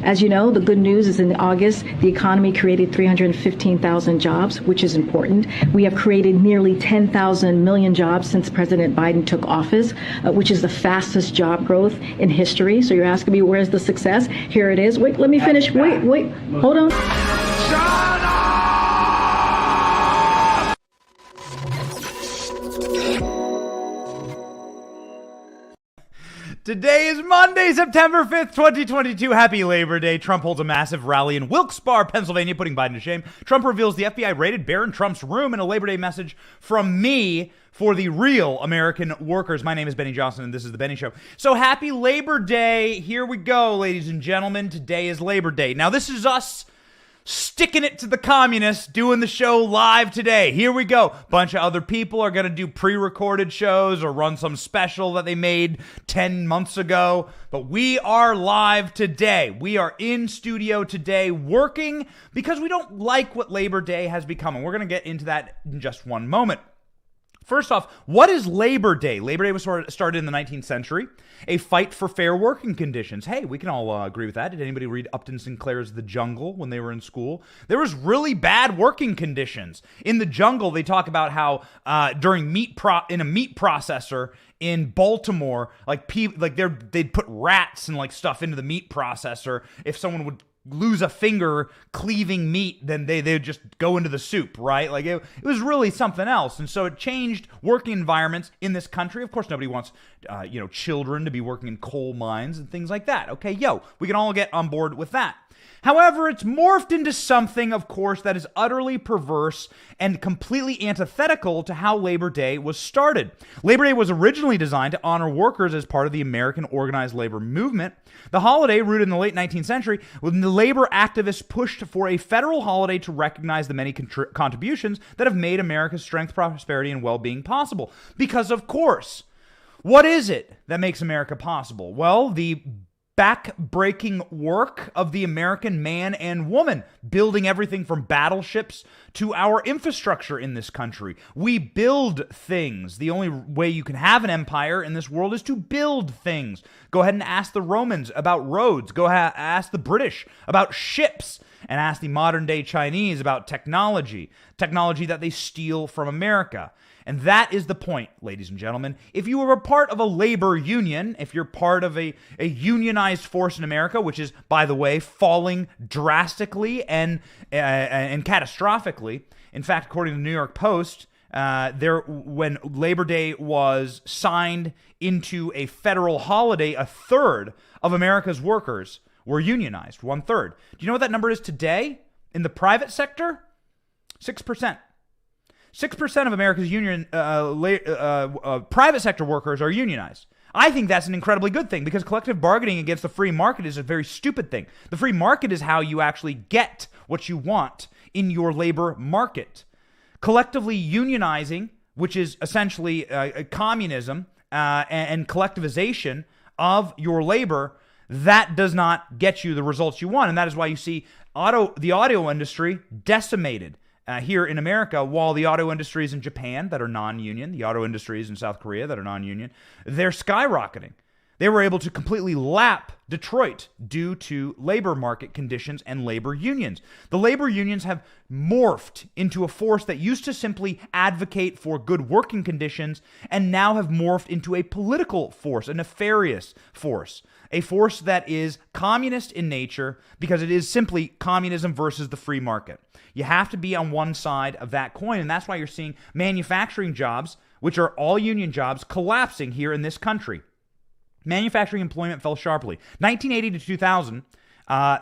As you know, the good news is in August, the economy created 315,000 jobs, which is important. We have created nearly 10,000 million jobs since President Biden took office, which is the fastest job growth in history. So you're asking me, where's the success? Here it is. Wait, let me finish. Wait, hold on. Shut up! Today is Monday, September 5th, 2022. Happy Labor Day. Trump holds a massive rally in Wilkes-Barre, Pennsylvania, putting Biden to shame. Trump reveals the FBI raided Barron Trump's room in a Labor Day message from me for the real American workers. My name is Benny Johnson, and this is The Benny Show. So happy Labor Day. Here we go, ladies and gentlemen. Today is Labor Day. Now, this is us sticking it to the communists, doing the show live today. Here we go. Bunch of other people are going to do pre-recorded shows or run some special that they made 10 months ago. But we are live today. We are in studio today working because we don't like what Labor Day has become. And we're going to get into that in just one moment. First off, what is Labor Day? Labor Day was started in the 19th century, a fight for fair working conditions. Hey, we can all agree with that. Did anybody read Upton Sinclair's The Jungle when they were in school? There was really bad working conditions. In The Jungle, they talk about how during in a meat processor in Baltimore, they'd put rats and like stuff into the meat processor. If someone would lose a finger cleaving meat, then they would just go into the soup, right? Like it was really something else. And so it changed working environments in this country. Of course, nobody wants, children to be working in coal mines and things like that. Okay, we can all get on board with that. However, it's morphed into something, of course, that is utterly perverse and completely antithetical to how Labor Day was started. Labor Day was originally designed to honor workers as part of the American organized labor movement. The holiday, rooted in the late 19th century, when the labor activists pushed for a federal holiday to recognize the many contributions that have made America's strength, prosperity, and well-being possible. Because, of course, what is it that makes America possible? Well, the back-breaking work of the American man and woman, building everything from battleships to our infrastructure in this country. We build things. The only way you can have an empire in this world is to build things. Go ahead and ask the Romans about roads. Go ask the British about ships. And ask the modern-day Chinese about technology that they steal from America. And that is the point, ladies and gentlemen. If you are a part of a labor union, if you're part of a unionized force in America, which is, by the way, falling drastically and catastrophically. In fact, according to the New York Post, when Labor Day was signed into a federal holiday, a third of America's workers were unionized, 1/3. Do you know what that number is today in the private sector? 6%. 6% of America's private sector workers are unionized. I think that's an incredibly good thing because collective bargaining against the free market is a very stupid thing. The free market is how you actually get what you want in your labor market. Collectively unionizing, which is essentially communism and collectivization of your labor, that does not get you the results you want. And that is why you see the auto industry decimated here in America, while the auto industries in Japan that are non-union, the auto industries in South Korea that are non-union, they're skyrocketing. They were able to completely lap Detroit due to labor market conditions and labor unions. The labor unions have morphed into a force that used to simply advocate for good working conditions and now have morphed into a political force, a nefarious force, a force that is communist in nature because it is simply communism versus the free market. You have to be on one side of that coin, and that's why you're seeing manufacturing jobs, which are all union jobs, collapsing here in this country. Manufacturing employment fell sharply. 1980 to 2000,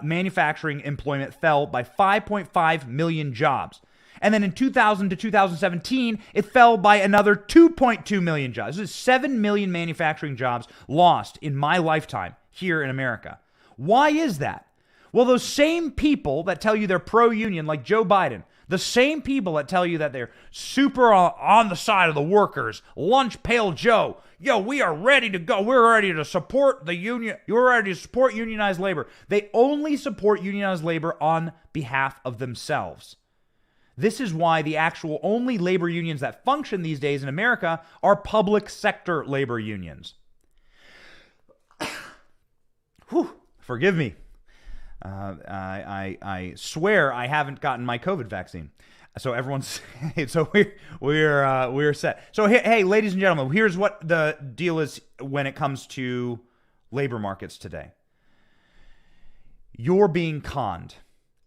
manufacturing employment fell by 5.5 million jobs. And then in 2000 to 2017, it fell by another 2.2 million jobs. This is 7 million manufacturing jobs lost in my lifetime here in America. Why is that? Well, those same people that tell you they're pro-union, like Joe Biden, the same people that tell you that they're super on the side of the workers, lunch pail Joe, we are ready to go. We're ready to support the union. You're ready to support unionized labor. They only support unionized labor on behalf of themselves. This is why the actual only labor unions that function these days in America are public sector labor unions. Whew, forgive me. I swear I haven't gotten my COVID vaccine. So everyone's so we're set. So hey, ladies and gentlemen, here's what the deal is when it comes to labor markets today. You're being conned.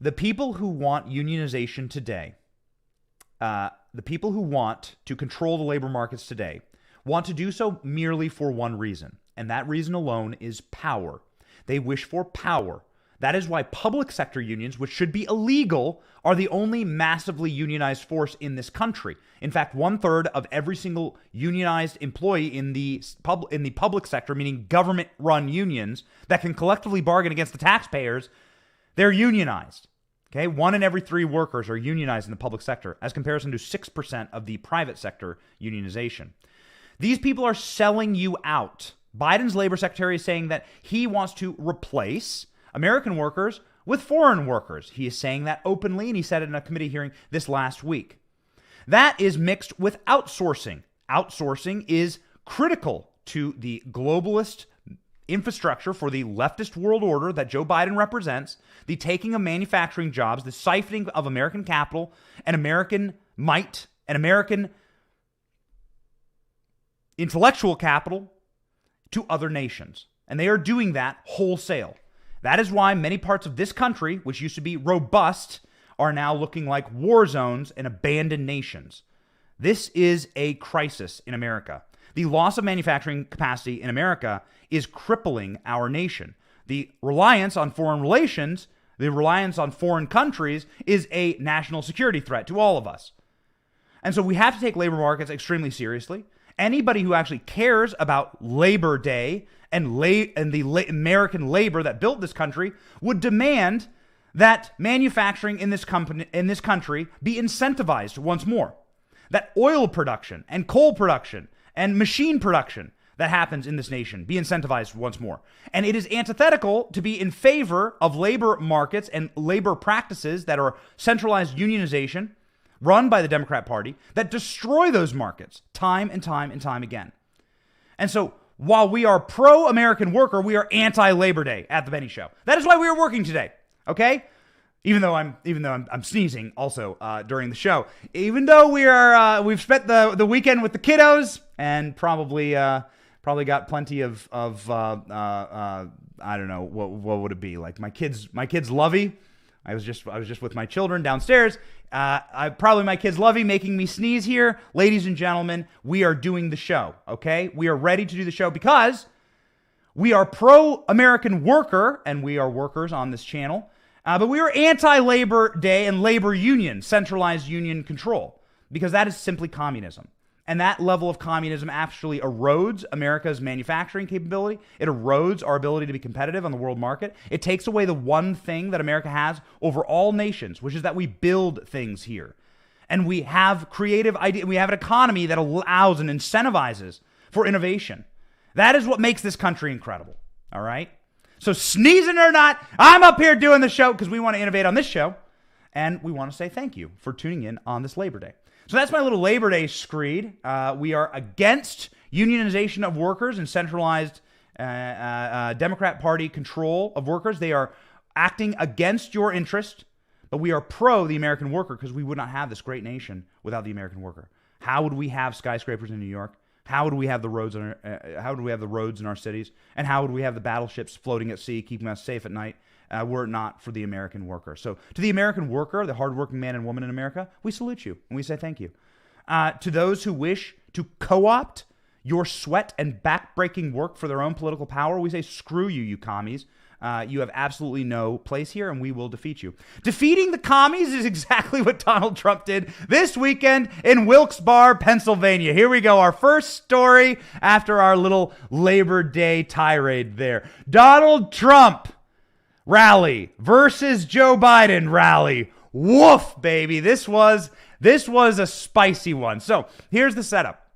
The people who want unionization today, the people who want to control the labor markets today, want to do so merely for one reason, and that reason alone is power. They wish for power. That is why public sector unions, which should be illegal, are the only massively unionized force in this country. In fact, 1/3 of every single unionized employee in the public sector, meaning government-run unions that can collectively bargain against the taxpayers, they're unionized. Okay, 1 in every 3 workers are unionized in the public sector, as comparison to 6% of the private sector unionization. These people are selling you out. Biden's labor secretary is saying that he wants to replace American workers with foreign workers. He is saying that openly, and he said it in a committee hearing this last week. That is mixed with outsourcing. Outsourcing is critical to the globalist infrastructure for the leftist world order that Joe Biden represents, the taking of manufacturing jobs, the siphoning of American capital and American might and American intellectual capital to other nations. And they are doing that wholesale. That is why many parts of this country, which used to be robust, are now looking like war zones and abandoned nations. This is a crisis in America. The loss of manufacturing capacity in America is crippling our nation. The reliance on foreign relations, the reliance on foreign countries, is a national security threat to all of us. And so we have to take labor markets extremely seriously. Anybody who actually cares about Labor Day and the American labor that built this country would demand that manufacturing in this country be incentivized once more. That oil production and coal production and machine production that happens in this nation be incentivized once more. And it is antithetical to be in favor of labor markets and labor practices that are centralized unionization run by the Democrat Party that destroy those markets time and time and time again. And so while we are pro-American worker, we are anti-Labor Day at the Benny Show. That is why we are working today, okay? Even though I'm sneezing also during the show. Even though we've spent the weekend with the kiddos and probably got plenty of I don't know what would it be like my kids lovey. I was just with my children downstairs. Probably my kids lovey making me sneeze here. Ladies and gentlemen, we are doing the show, okay? We are ready to do the show because we are pro-American worker and we are workers on this channel. But we are anti-Labor Day and labor union, centralized union control, because that is simply communism. And that level of communism actually erodes America's manufacturing capability. It erodes our ability to be competitive on the world market. It takes away the one thing that America has over all nations, which is that we build things here. And we have creative ideas. We have an economy that allows and incentivizes for innovation. That is what makes this country incredible. All right? So sneezing or not, I'm up here doing the show because we want to innovate on this show. And we want to say thank you for tuning in on this Labor Day. So that's my little Labor Day screed. We are against unionization of workers and centralized Democrat Party control of workers. They are acting against your interest, but we are pro the American worker because we would not have this great nation without the American worker. How would we have skyscrapers in New York? How would we have the roads in our cities? And how would we have the battleships floating at sea, keeping us safe at night, were it not for the American worker? So to the American worker, the hardworking man and woman in America, we salute you and we say thank you. To those who wish to co-opt your sweat and back-breaking work for their own political power, we say screw you, you commies. You have absolutely no place here, and we will defeat you. Defeating the commies is exactly what Donald Trump did this weekend in Wilkes-Barre, Pennsylvania. Here we go, our first story after our little Labor Day tirade there. Donald Trump rally versus Joe Biden rally. Woof, baby. This was a spicy one. So here's the setup.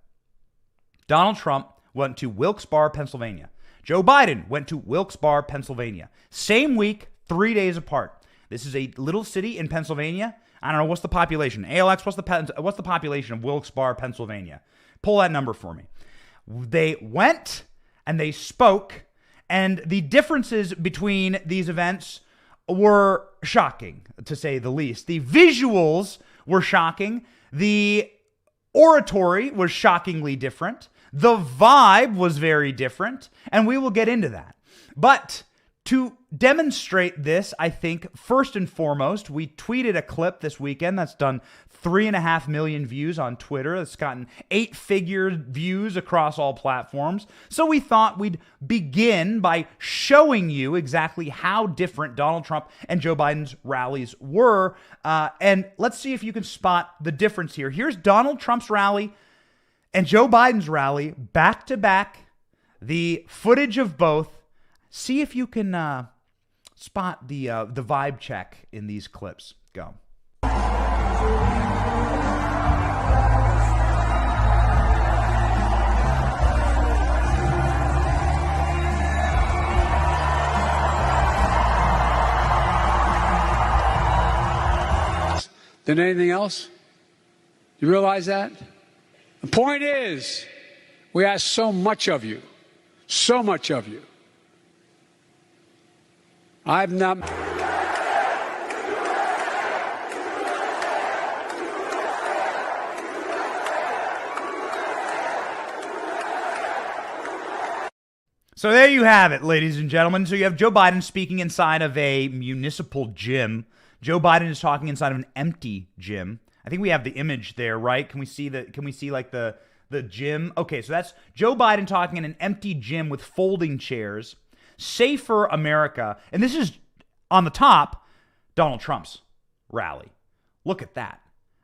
Donald Trump went to Wilkes-Barre, Pennsylvania. Joe Biden went to Wilkes-Barre, Pennsylvania. Same week, 3 days apart. This is a little city in Pennsylvania. I don't know, what's the population? ALX, what's the population of Wilkes-Barre, Pennsylvania? Pull that number for me. They went and they spoke, and the differences between these events were shocking, to say the least. The visuals were shocking. The oratory was shockingly different. The vibe was very different, and we will get into that. But to demonstrate this, I think, first and foremost, we tweeted a clip this weekend that's done 3.5 million views on Twitter. It's gotten 8-figure views across all platforms. So we thought we'd begin by showing you exactly how different Donald Trump and Joe Biden's rallies were. And let's see if you can spot the difference here. Here's Donald Trump's rally and Joe Biden's rally back to back. The footage of both. See if you can spot the vibe check in these clips. Go. Than anything else? You realize that? The point is, we ask so much of you. So much of you. I've not. So there you have it, ladies and gentlemen. So you have Joe Biden speaking inside of a municipal gym. Joe Biden is talking inside of an empty gym. I think we have the image there, right? Can we see like the gym? Okay, so that's Joe Biden talking in an empty gym with folding chairs. Safer America. And this is on the top, Donald Trump's rally. Look at that.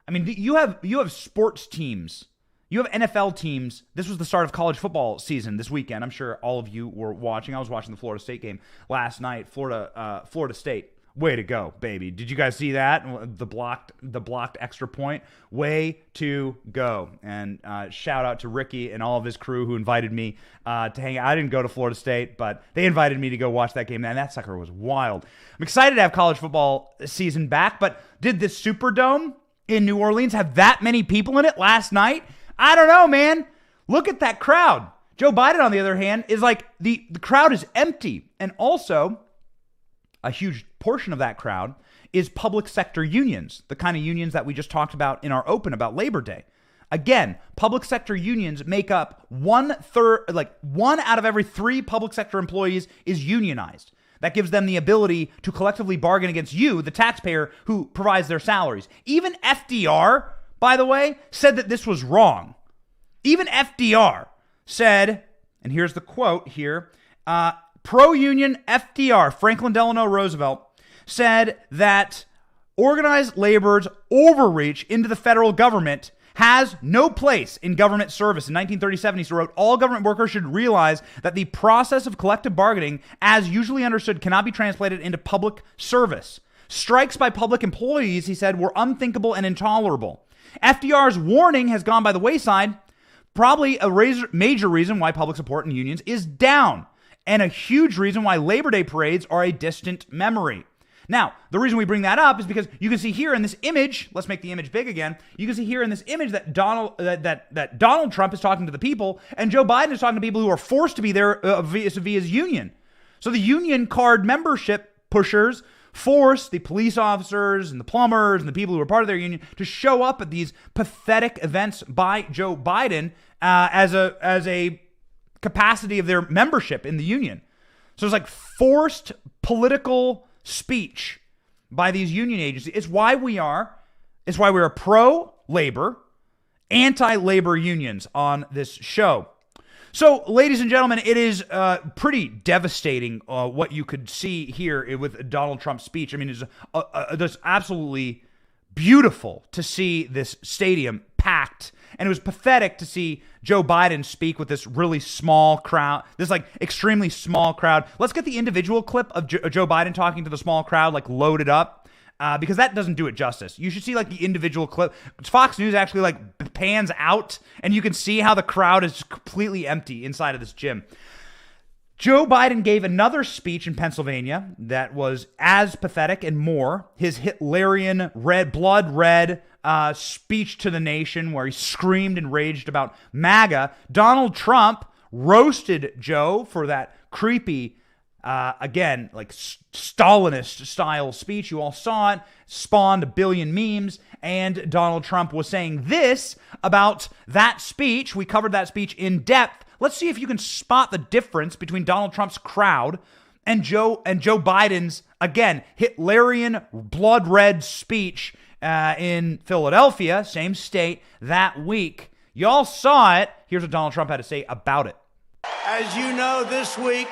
I mean, you have sports teams. You have NFL teams. This was the start of college football season this weekend. I'm sure all of you were watching. I was watching the Florida State game last night. Florida State. Way to go, baby. Did you guys see that? The blocked extra point. Way to go. And shout out to Ricky and all of his crew who invited me to hang out. I didn't go to Florida State, but they invited me to go watch that game. And that sucker was wild. I'm excited to have college football season back, but did the Superdome in New Orleans have that many people in it last night? I don't know, man. Look at that crowd. Joe Biden, on the other hand, is like the crowd is empty. And also, a huge portion of that crowd is public sector unions, the kind of unions that we just talked about in our open about Labor Day. Again, public sector unions make up 1/3, like 1 out of every 3 public sector employees is unionized. That gives them the ability to collectively bargain against you, the taxpayer, who provides their salaries. Even FDR, by the way, said that this was wrong. Even FDR said, and here's the quote here, pro-union FDR, Franklin Delano Roosevelt, said that organized labor's overreach into the federal government has no place in government service. In 1937, he wrote, all government workers should realize that the process of collective bargaining, as usually understood, cannot be translated into public service. Strikes by public employees, he said, were unthinkable and intolerable. FDR's warning has gone by the wayside. Probably a major reason why public support in unions is down. And a huge reason why Labor Day parades are a distant memory. Now, the reason we bring that up is because you can see here in this image, let's make the image big again. You can see here in this image that Donald Trump is talking to the people and Joe Biden is talking to people who are forced to be there via his union. So the union card membership pushers force the police officers and the plumbers and the people who are part of their union to show up at these pathetic events by Joe Biden as a capacity of their membership in the union. So it's like forced political speech by these union agencies. It's why we are pro-labor, anti-labor unions on this show. So, ladies and gentlemen, it is pretty devastating what you could see here with Donald Trump's speech. I mean, it's absolutely beautiful to see this stadium packed. And it was pathetic to see Joe Biden speak with this really small crowd, this like extremely small crowd. Let's get the individual clip of Joe Biden talking to the small crowd, like loaded up, because that doesn't do it justice. You should see like the individual clip. Fox News actually like pans out and you can see how the crowd is completely empty inside of this gym. Joe Biden gave another speech in Pennsylvania that was as pathetic and more. His Hitlerian blood red speech to the nation where he screamed and raged about MAGA. Donald Trump roasted Joe for that creepy again, like Stalinist style speech. You all saw it, spawned a billion memes, and Donald Trump was saying this about that speech. We covered that speech in depth. Let's see if you can spot the difference between Donald Trump's crowd and Joe Biden's, again, Hitlerian blood red speech in Philadelphia, same state, that week. Y'all saw it. Here's what Donald Trump had to say about it. As you know, this week,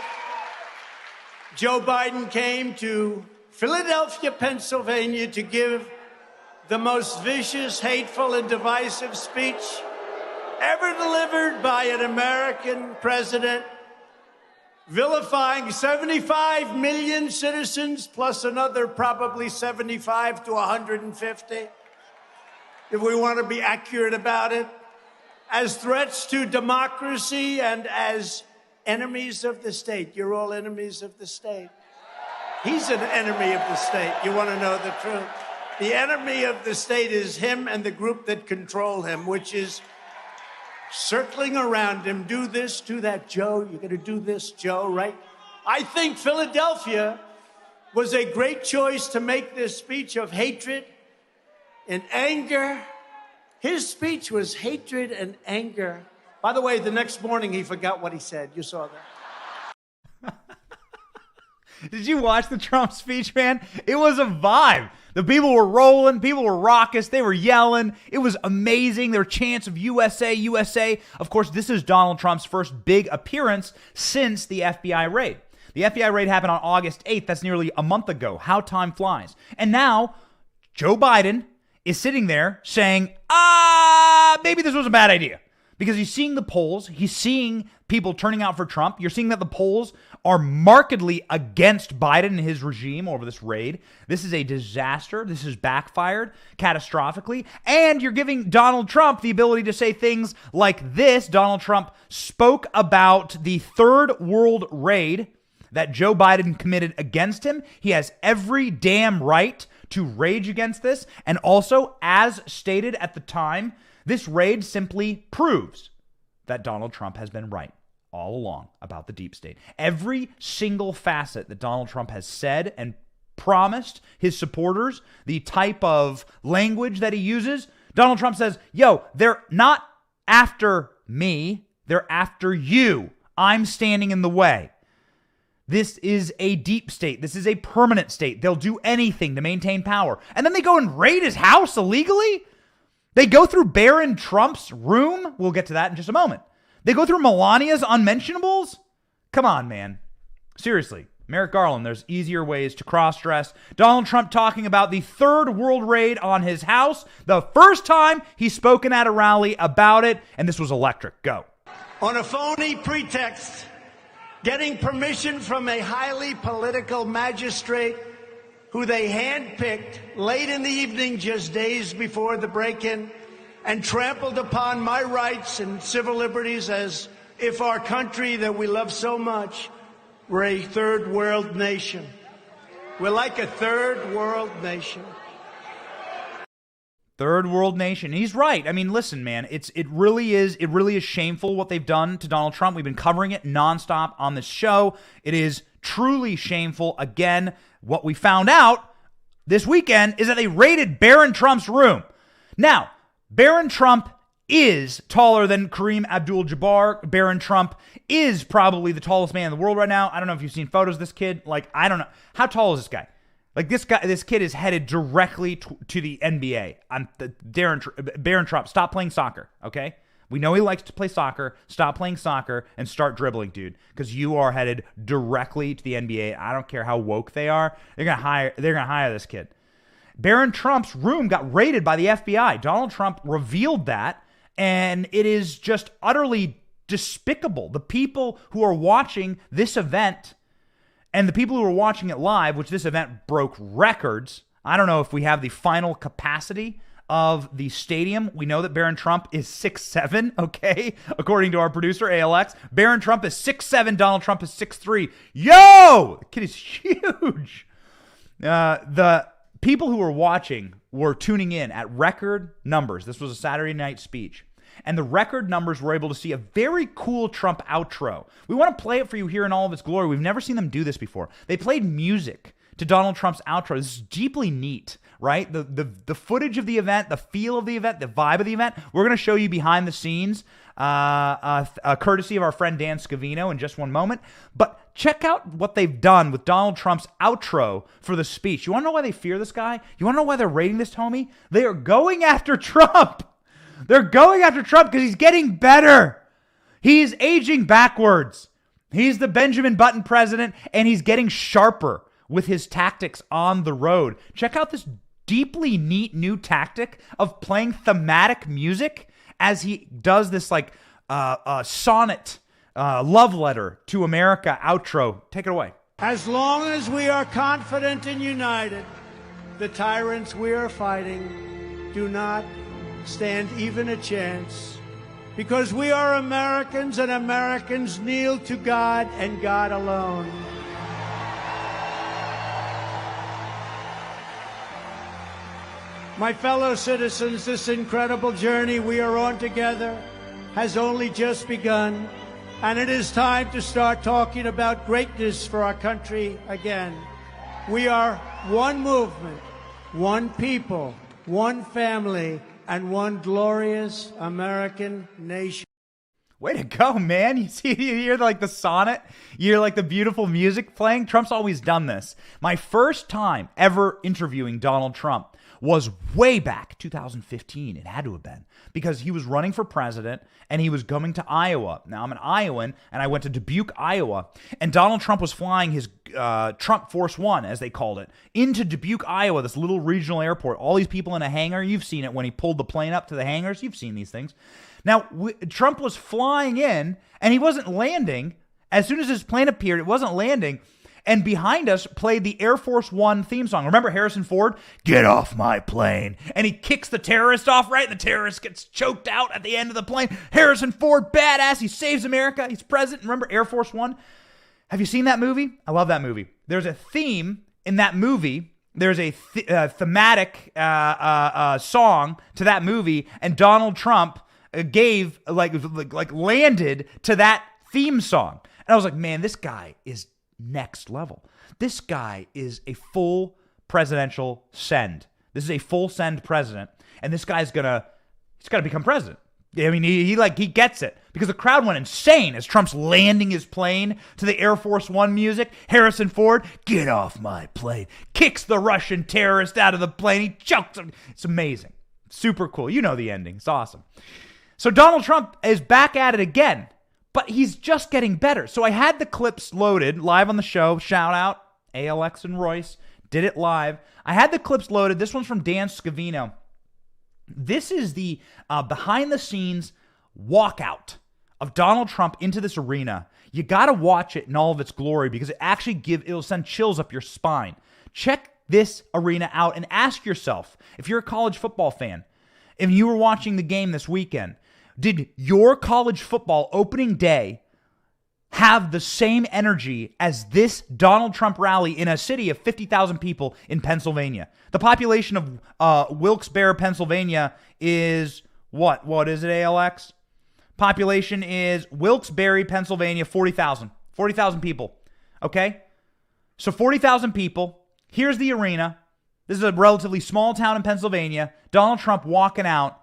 Joe Biden came to Philadelphia, Pennsylvania to give the most vicious, hateful, and divisive speech ever delivered by an American president, vilifying 75 million citizens plus another probably 75 to 150, if we want to be accurate about it, as threats to democracy and as enemies of the state. You're all enemies of the state. He's an enemy of the state. You want to know the truth? The enemy of the state is him and the group that control him, which is circling around him. Do this, do that, Joe. You're going to do this, Joe, right? I think Philadelphia was a great choice to make this speech of hatred and anger. His speech was hatred and anger. By the way, the next morning he forgot what he said. You saw that. Did you watch the Trump speech, man? It was a vibe. The people were rolling. People were raucous. They were yelling. It was amazing. Their chants of USA, USA. Of course, this is Donald Trump's first big appearance since the FBI raid. The FBI raid happened on August 8th. That's nearly a month ago. How time flies. And now, Joe Biden is sitting there saying, maybe this was a bad idea. Because he's seeing the polls. He's seeing people turning out for Trump. You're seeing that the polls are markedly against Biden and his regime over this raid. This is a disaster. This has backfired catastrophically. And you're giving Donald Trump the ability to say things like this. Donald Trump spoke about the third world raid that Joe Biden committed against him. He has every damn right to rage against this. And also, as stated at the time, this raid simply proves that Donald Trump has been right all along about the deep state. Every single facet that Donald Trump has said and promised his supporters, the type of language that he uses, Donald Trump says, yo, they're not after me, they're after you. I'm standing in the way. This is a deep state. This is a permanent state. They'll do anything to maintain power. And then they go and raid his house illegally? They go through Barron Trump's room. We'll get to that in just a moment. They go through Melania's unmentionables. Come on, man. Seriously. Merrick Garland, there's easier ways to cross-dress. Donald Trump talking about the third world raid on his house. The first time he's spoken at a rally about it, and this was electric. Go. On a phony pretext, getting permission from a highly political magistrate who they handpicked late in the evening, just days before the break-in, and trampled upon my rights and civil liberties as if our country that we love so much were a third world nation. We're like a third world nation. Third world nation. He's right. I mean, listen, man, it really is shameful what they've done to Donald Trump. We've been covering it nonstop on this show. It is truly shameful. Again, what we found out this weekend is that they raided Barron Trump's room. Now, Barron Trump is taller than Kareem Abdul-Jabbar. Barron Trump is probably the tallest man in the world right now. I don't know if you've seen photos of this kid. Like, I don't know. How tall is this guy? Like, this kid is headed directly to the NBA. Barron Trump, stop playing soccer, okay? We know he likes to play soccer. Stop playing soccer and start dribbling, dude, because you are headed directly to the NBA. I don't care how woke they are. They're gonna hire this kid. Barron Trump's room got raided by the FBI. Donald Trump revealed that, and it is just utterly despicable. The people who are watching this event and the people who are watching it live, which this event broke records. I don't know if we have the final capacity of the stadium. We know that Barron Trump is 6'7", okay? According to our producer, ALX. Barron Trump is 6'7", Donald Trump is 6'3". Yo! The kid is huge. The people who were watching were tuning in at record numbers. This was a Saturday night speech. and the record numbers were able to see a very cool Trump outro. We want to play it for you here in all of its glory. We've never seen them do this before. They played music to Donald Trump's outro. This is deeply neat, right? The footage of the event, the feel of the event, the vibe of the event. We're going to show you behind the scenes, courtesy of our friend Dan Scavino in just one moment. But check out what they've done with Donald Trump's outro for the speech. You want to know why they fear this guy? You want to know why they're rating this homie? They are going after Trump. They're going after Trump because he's getting better. He's aging backwards. He's the Benjamin Button president, and he's getting sharper with his tactics on the road. Check out this deeply neat new tactic of playing thematic music as he does this like sonnet, love letter to America outro. Take it away. As long as we are confident and united, the tyrants we are fighting do not stand even a chance, because we are Americans, and Americans kneel to God and God alone. My fellow citizens, this incredible journey we are on together has only just begun, and it is time to start talking about greatness for our country again. We are one movement, one people, one family, and one glorious American nation. Way to go, man. You hear like the sonnet, you hear like the beautiful music playing. Trump's always done this. My first time ever interviewing Donald Trump was way back 2015. It had to have been, because he was running for president and he was coming to Iowa. Now, I'm an Iowan, and I went to Dubuque, Iowa, and Donald Trump was flying his Trump Force One, as they called it, into Dubuque, Iowa, this little regional airport. All these people in a hangar. You've seen it when he pulled the plane up to the hangars. You've seen these things. Now, Trump was flying in, and he wasn't landing. As soon as his plane appeared, it wasn't landing. And behind us played the Air Force One theme song. Remember Harrison Ford? Get off my plane. And he kicks the terrorist off, right? And the terrorist gets choked out at the end of the plane. Harrison Ford, badass. He saves America. He's president. Remember Air Force One? Have you seen that movie? I love that movie. There's a theme in that movie. There's a thematic song to that movie. And Donald Trump gave, landed to that theme song. And I was like, man, this guy is next level. This guy is a full presidential send. This is a full send president, and this guy's he's got to become president. I mean, he gets it, because the crowd went insane as Trump's landing his plane to the Air Force One music. Harrison Ford, get off my plane, kicks the Russian terrorist out of the plane. He chokes him. It's amazing. Super cool. You know the ending. It's awesome. So Donald Trump is back at it again, but he's just getting better. So I had the clips loaded live on the show. Shout out ALX and Royce. Did it live. I had the clips loaded. This one's from Dan Scavino. This is the behind-the-scenes walkout of Donald Trump into this arena. You got to watch it in all of its glory, because it'll send chills up your spine. Check this arena out and ask yourself, if you're a college football fan, if you were watching the game this weekend, did your college football opening day have the same energy as this Donald Trump rally in a city of 50,000 people in Pennsylvania? The population of Wilkes-Barre, Pennsylvania is what? What is it, ALX? Population is Wilkes-Barre, Pennsylvania, 40,000. 40,000 people, okay? So 40,000 people. Here's the arena. This is a relatively small town in Pennsylvania. Donald Trump walking out.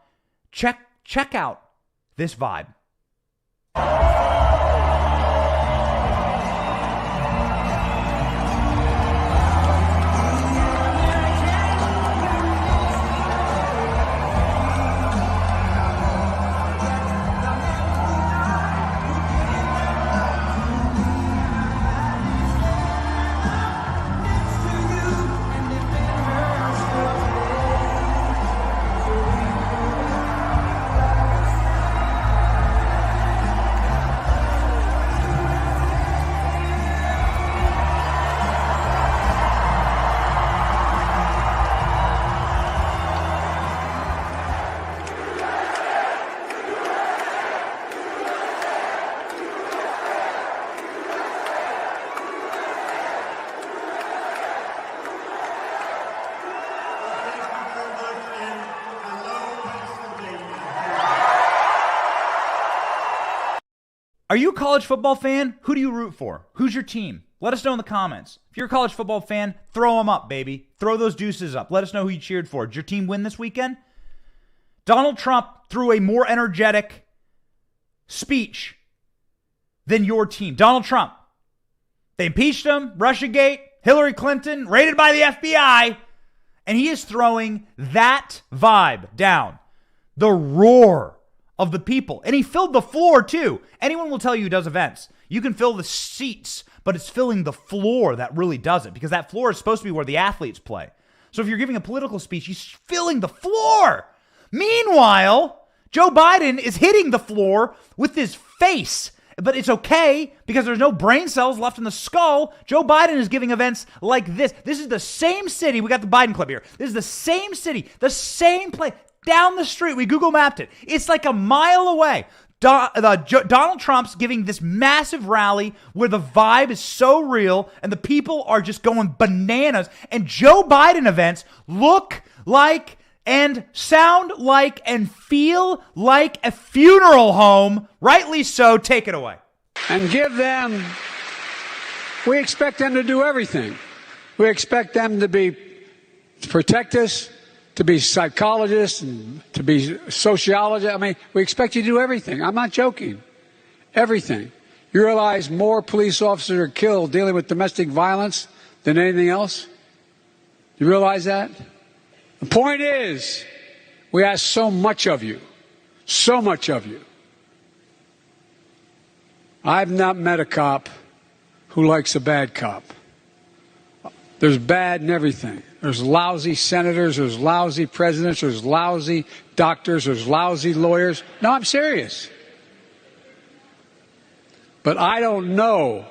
Check out this vibe. Are you a college football fan? Who do you root for? Who's your team? Let us know in the comments. If you're a college football fan, throw them up, baby. Throw those deuces up. Let us know who you cheered for. Did your team win this weekend? Donald Trump threw a more energetic speech than your team. Donald Trump. They impeached him, Russiagate, Hillary Clinton, raided by the FBI, and he is throwing that vibe down. The roar of the people. And he filled the floor too. Anyone will tell you who does events. You can fill the seats, but it's filling the floor that really does it, because that floor is supposed to be where the athletes play. So if you're giving a political speech, he's filling the floor. Meanwhile, Joe Biden is hitting the floor with his face. But it's okay because there's no brain cells left in the skull. Joe Biden is giving events like this. This is the same city. We got the Biden clip here. This is the same city, the same place, down the street. We Google mapped it. It's like a mile away. Donald Trump's giving this massive rally where the vibe is so real and the people are just going bananas. And Joe Biden events look like and sound like and feel like a funeral home. Rightly so. Take it away. And give them, we expect them to do everything. We expect them to protect us, to be psychologists, and to be sociologists. I mean, we expect you to do everything. I'm not joking. Everything. You realize more police officers are killed dealing with domestic violence than anything else? You realize that? The point is, we ask so much of you, so much of you. I've not met a cop who likes a bad cop. There's bad in everything. There's lousy senators, there's lousy presidents, there's lousy doctors, there's lousy lawyers. No, I'm serious. But I don't know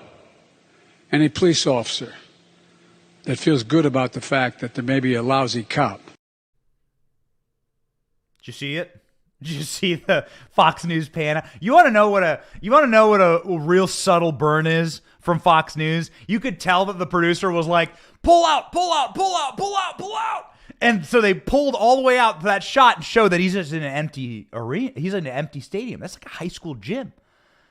any police officer that feels good about the fact that there may be a lousy cop. Did you see it? Did you see the Fox News pan? You want to know what a real subtle burn is from Fox News? You could tell that the producer was like, pull out, pull out, pull out, pull out, pull out. And so they pulled all the way out to that shot and showed that he's just in an empty arena. He's in an empty stadium. That's like a high school gym.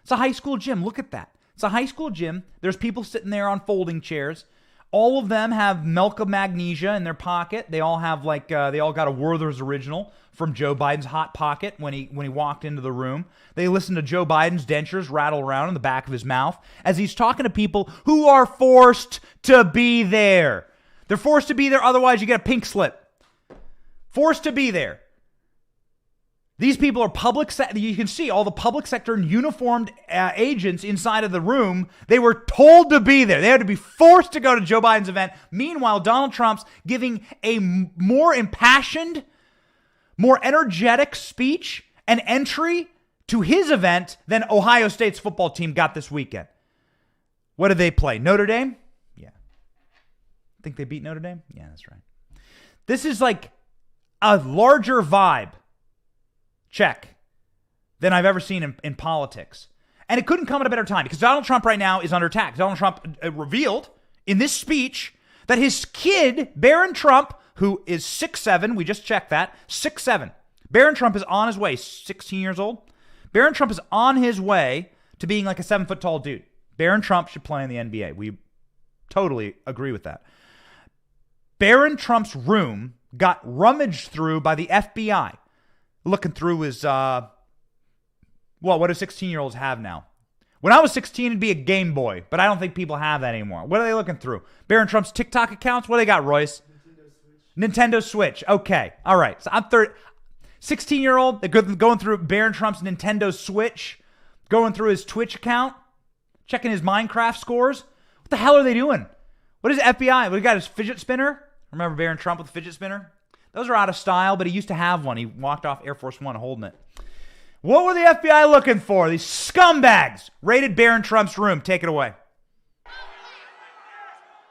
It's a high school gym. Look at that. It's a high school gym. There's people sitting there on folding chairs. All of them have milk of magnesia in their pocket. They all have they all got a Werther's original from Joe Biden's hot pocket when he walked into the room. They listen to Joe Biden's dentures rattle around in the back of his mouth as he's talking to people who are forced to be there. They're forced to be there, otherwise you get a pink slip. Forced to be there. These people are you can see all the public sector and uniformed agents inside of the room. They were told to be there. They had to be forced to go to Joe Biden's event. Meanwhile, Donald Trump's giving a more impassioned, more energetic speech and entry to his event than Ohio State's football team got this weekend. What did they play? Notre Dame? Yeah. Think they beat Notre Dame? Yeah, that's right. This is like a larger vibe check than I've ever seen in politics. And it couldn't come at a better time because Donald Trump right now is under attack. Donald Trump revealed in this speech that his kid, Barron Trump, who is 6'7", we just checked that, 6'7". Barron Trump is on his way, 16 years old. Barron Trump is on his way to being like a 7-foot tall dude. Barron Trump should play in the NBA. We totally agree with that. Barron Trump's room got rummaged through by the FBI. Looking through his, what do 16-year-olds have now? When I was 16, it'd be a Game Boy, but I don't think people have that anymore. What are they looking through? Barron Trump's TikTok accounts? What do they got, Royce? Nintendo Switch. Okay. All right. So I'm 16-year-old, they're going through Barron Trump's Nintendo Switch, going through his Twitch account, checking his Minecraft scores. What the hell are they doing? What is FBI? We got his fidget spinner. Remember Barron Trump with the fidget spinner? Those are out of style, but he used to have one. He walked off Air Force One holding it. What were the FBI looking for? These scumbags raided Barron Trump's room. Take it away.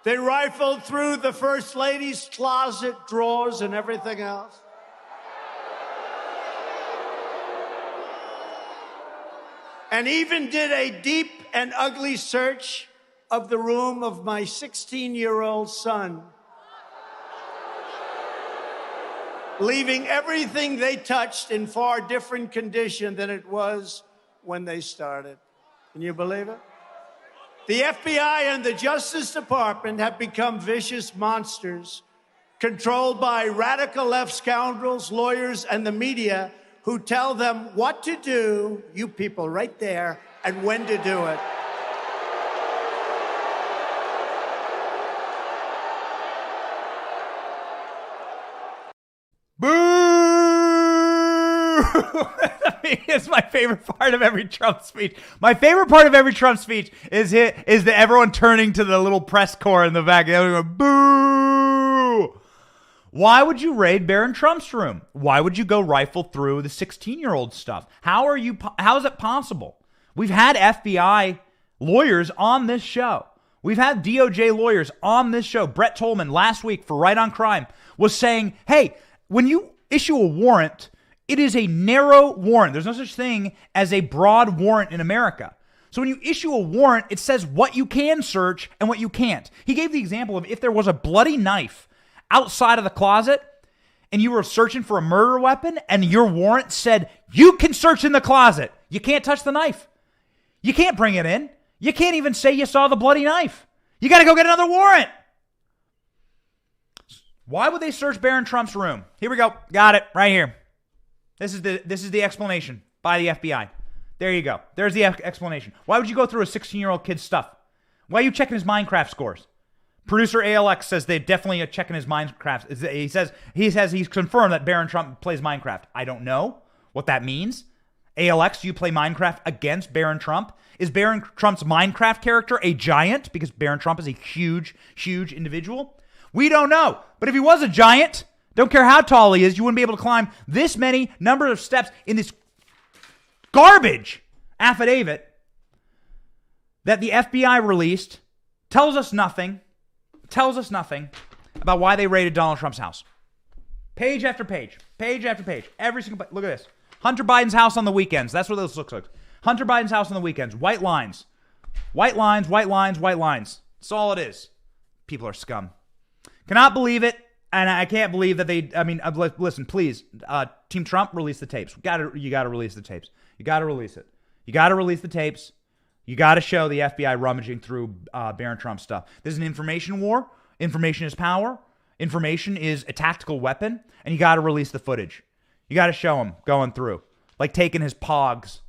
They rifled through the First Lady's closet, drawers, and everything else. And even did a deep and ugly search of the room of my 16-year-old son, leaving everything they touched in far different condition than it was when they started. Can you believe it? The FBI and the Justice Department have become vicious monsters controlled by radical left scoundrels, lawyers, and the media who tell them what to do, you people right there, and when to do it. Boo! It's my favorite part of every Trump speech. My favorite part of every Trump speech is that everyone turning to the little press corps in the back. Everyone going, boo! Why would you raid Barron Trump's room? Why would you go rifle through the 16-year-old stuff? How is it possible? We've had FBI lawyers on this show. We've had DOJ lawyers on this show. Brett Tolman last week for Right on Crime was saying, hey, when you issue a warrant, it is a narrow warrant. There's no such thing as a broad warrant in America. So when you issue a warrant, it says what you can search and what you can't. He gave the example of if there was a bloody knife outside of the closet and you were searching for a murder weapon and your warrant said you can search in the closet, you can't touch the knife. You can't bring it in. You can't even say you saw the bloody knife. You got to go get another warrant. Why would they search Barron Trump's room? Here we go. Got it right here. This is the explanation by the FBI. There you go. There's the explanation. Why would you go through a 16-year-old kid's stuff? Why are you checking his Minecraft scores? Producer ALX says they definitely are checking his Minecraft. He says he's confirmed that Barron Trump plays Minecraft. I don't know what that means. ALX, do you play Minecraft against Barron Trump? Is Barron Trump's Minecraft character a giant? Because Barron Trump is a huge, huge individual. We don't know. But if he was a giant, don't care how tall he is, you wouldn't be able to climb this many number of steps in this garbage affidavit that the FBI released. Tells us nothing about why they raided Donald Trump's house. Page after page, every single page. Look at this. Hunter Biden's house on the weekends. That's what this looks like. Hunter Biden's house on the weekends. White lines. White lines, white lines, white lines. That's all it is. People are scum. Cannot believe it. And I can't believe that listen, please, Team Trump, release the tapes. You got to release the tapes. You got to release it. You got to release the tapes. You got to show the FBI rummaging through Barron Trump stuff. This is an information war. Information is power. Information is a tactical weapon. And you got to release the footage. You got to show him going through. Like taking his Pogs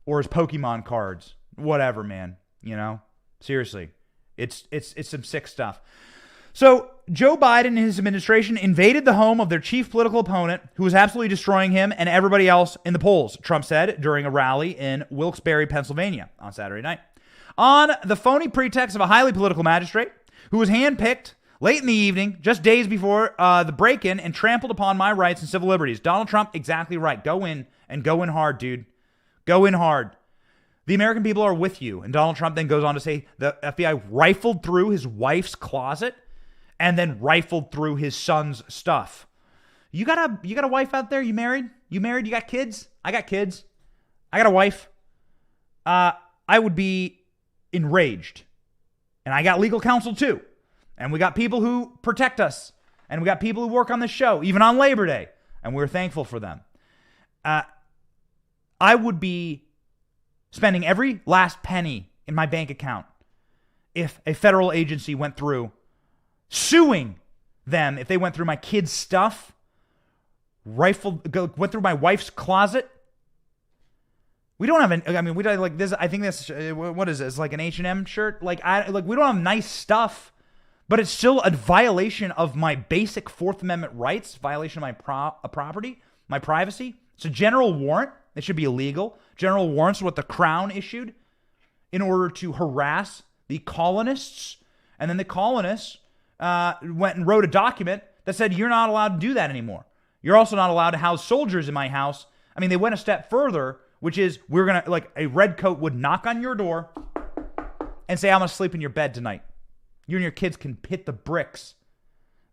or his Pokemon cards. Whatever, man. You know? Seriously. It's some sick stuff. So Joe Biden and his administration invaded the home of their chief political opponent, who was absolutely destroying him and everybody else in the polls, Trump said during a rally in Wilkes-Barre, Pennsylvania on Saturday night. On the phony pretext of a highly political magistrate who was handpicked late in the evening, just days before the break-in, and trampled upon my rights and civil liberties. Donald Trump, exactly right. Go in and go in hard, dude. Go in hard. The American people are with you. And Donald Trump then goes on to say the FBI rifled through his wife's closet and then rifled through his son's stuff. You got a wife out there? You married? You got kids? I got kids. I got a wife. I would be enraged. And I got legal counsel too. And we got people who protect us. And we got people who work on this show, even on Labor Day. And we're thankful for them. I would be spending every last penny in my bank account if a federal agency went through suing them if they went through my kids' stuff, went through my wife's closet. We don't have we don't like this. I think this. What is this? Like an H&M shirt? We don't have nice stuff, but it's still a violation of my basic Fourth Amendment rights, violation of my property, my privacy. It's a general warrant. It should be illegal. General warrants are what the Crown issued in order to harass the colonists, and then the colonists went and wrote a document that said you're not allowed to do that anymore. You're also not allowed to house soldiers in my house. I mean, they went a step further, which is a red coat would knock on your door and say, I'm going to sleep in your bed tonight. You and your kids can hit the bricks.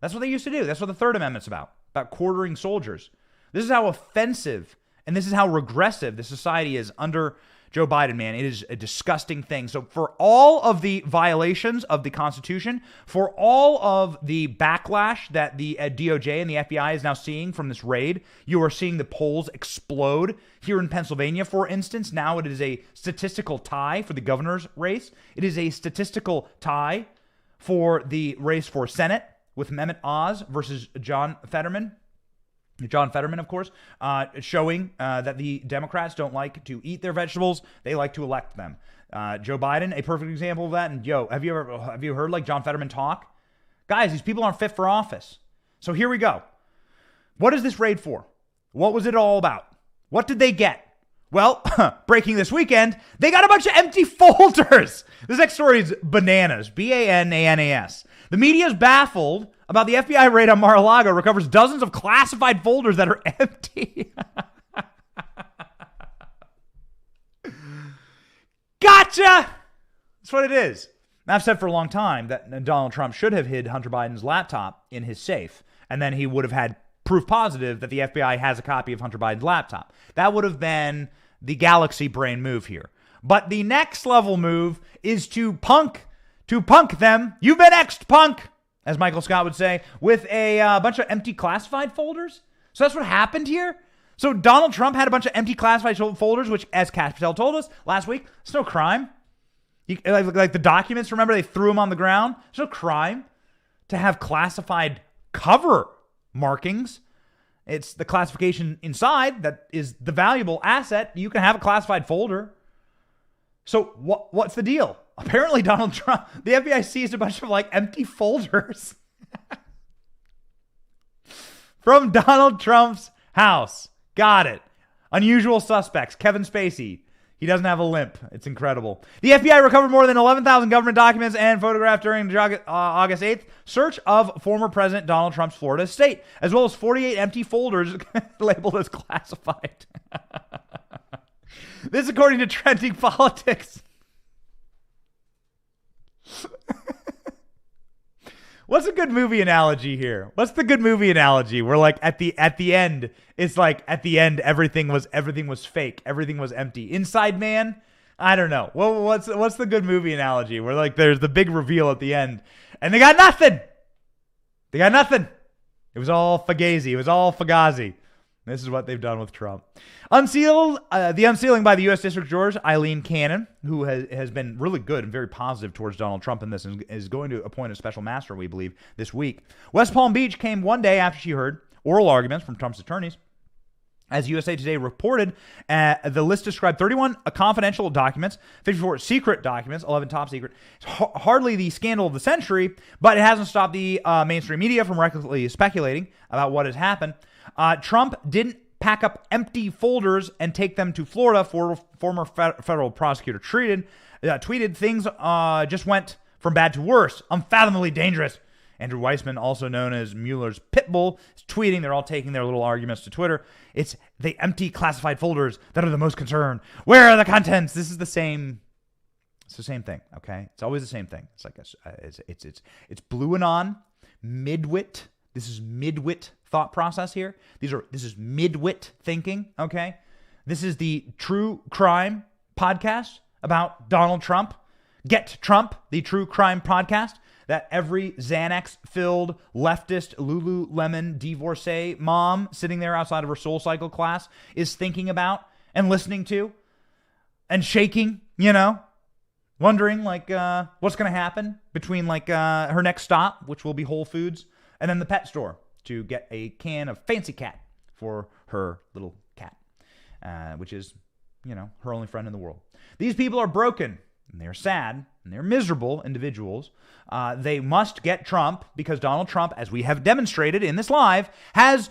That's what they used to do. That's what the Third Amendment's about quartering soldiers. This is how offensive and this is how regressive the society is under Joe Biden, man, it is a disgusting thing. So for all of the violations of the Constitution, for all of the backlash that the DOJ and the FBI is now seeing from this raid, you are seeing the polls explode. Here in Pennsylvania, for instance, now it is a statistical tie for the governor's race. It is a statistical tie for the race for Senate with Mehmet Oz versus John Fetterman. John Fetterman, of course, showing that the Democrats don't like to eat their vegetables; they like to elect them. Joe Biden, a perfect example of that. And have you heard like John Fetterman talk? Guys, these people aren't fit for office. So here we go. What is this raid for? What was it all about? What did they get? Well, breaking this weekend, they got a bunch of empty folders. This next story is bananas. BANANAS. The media is baffled about the FBI raid on Mar-a-Lago recovers dozens of classified folders that are empty. Gotcha! That's what it is. Now, I've said for a long time that Donald Trump should have hid Hunter Biden's laptop in his safe, and then he would have had proof positive that the FBI has a copy of Hunter Biden's laptop. That would have been the galaxy brain move here. But the next level move is to punk them. You've been X'd, punk, as Michael Scott would say, with a bunch of empty classified folders. So that's what happened here. So Donald Trump had a bunch of empty classified folders, which, as Kash Patel told us last week, it's no crime. Like the documents, remember, they threw them on the ground. There's no crime to have classified cover markings. It's the classification inside that is the valuable asset. You can have a classified folder. So what's the deal? Apparently Donald Trump, the FBI seized a bunch of like empty folders from Donald Trump's house. Got it. Unusual suspects. Kevin Spacey. He doesn't have a limp. It's incredible. The FBI recovered more than 11,000 government documents and photographs during the August 8th search of former President Donald Trump's Florida estate, as well as 48 empty folders labeled as classified. This, according to Trending Politics. What's a good movie analogy here? What's the good movie analogy where like at the end, it's like at the end everything was fake, everything was empty. Inside Man, I don't know. Well, what's the good movie analogy where like there's the big reveal at the end and they got nothing. They got nothing. It was all fugazi. It was all fugazi. This is what they've done with Trump. The unsealing by the U.S. District Judge Eileen Cannon, who has been really good and very positive towards Donald Trump in this, and is going to appoint a special master, we believe, this week. West Palm Beach came one day after she heard oral arguments from Trump's attorneys. As USA Today reported, the list described 31 confidential documents, 54 secret documents, 11 top secret. It's hardly the scandal of the century, but it hasn't stopped the mainstream media from recklessly speculating about what has happened. Trump didn't pack up empty folders and take them to Florida. Former federal prosecutor tweeted things just went from bad to worse, unfathomably dangerous. Andrew Weissman, also known as Mueller's Pitbull, is tweeting. They're all taking their little arguments to Twitter. It's the empty classified folders that are the most concerned. Where are the contents? This is the same. It's the same thing. Okay, it's always the same thing. It's like it's blue and on midwit. This is midwit thought process here. This is midwit thinking. Okay, this is the True Crime podcast about Donald Trump. Get Trump, the True Crime podcast that every Xanax-filled leftist Lululemon divorcee mom sitting there outside of her SoulCycle class is thinking about and listening to and shaking, wondering like what's going to happen between like her next stop, which will be Whole Foods, and then the pet store to get a can of Fancy Cat for her little cat, which is, her only friend in the world. These people are broken. And they're sad, and they're miserable individuals. They must get Trump because Donald Trump, as we have demonstrated in this live, has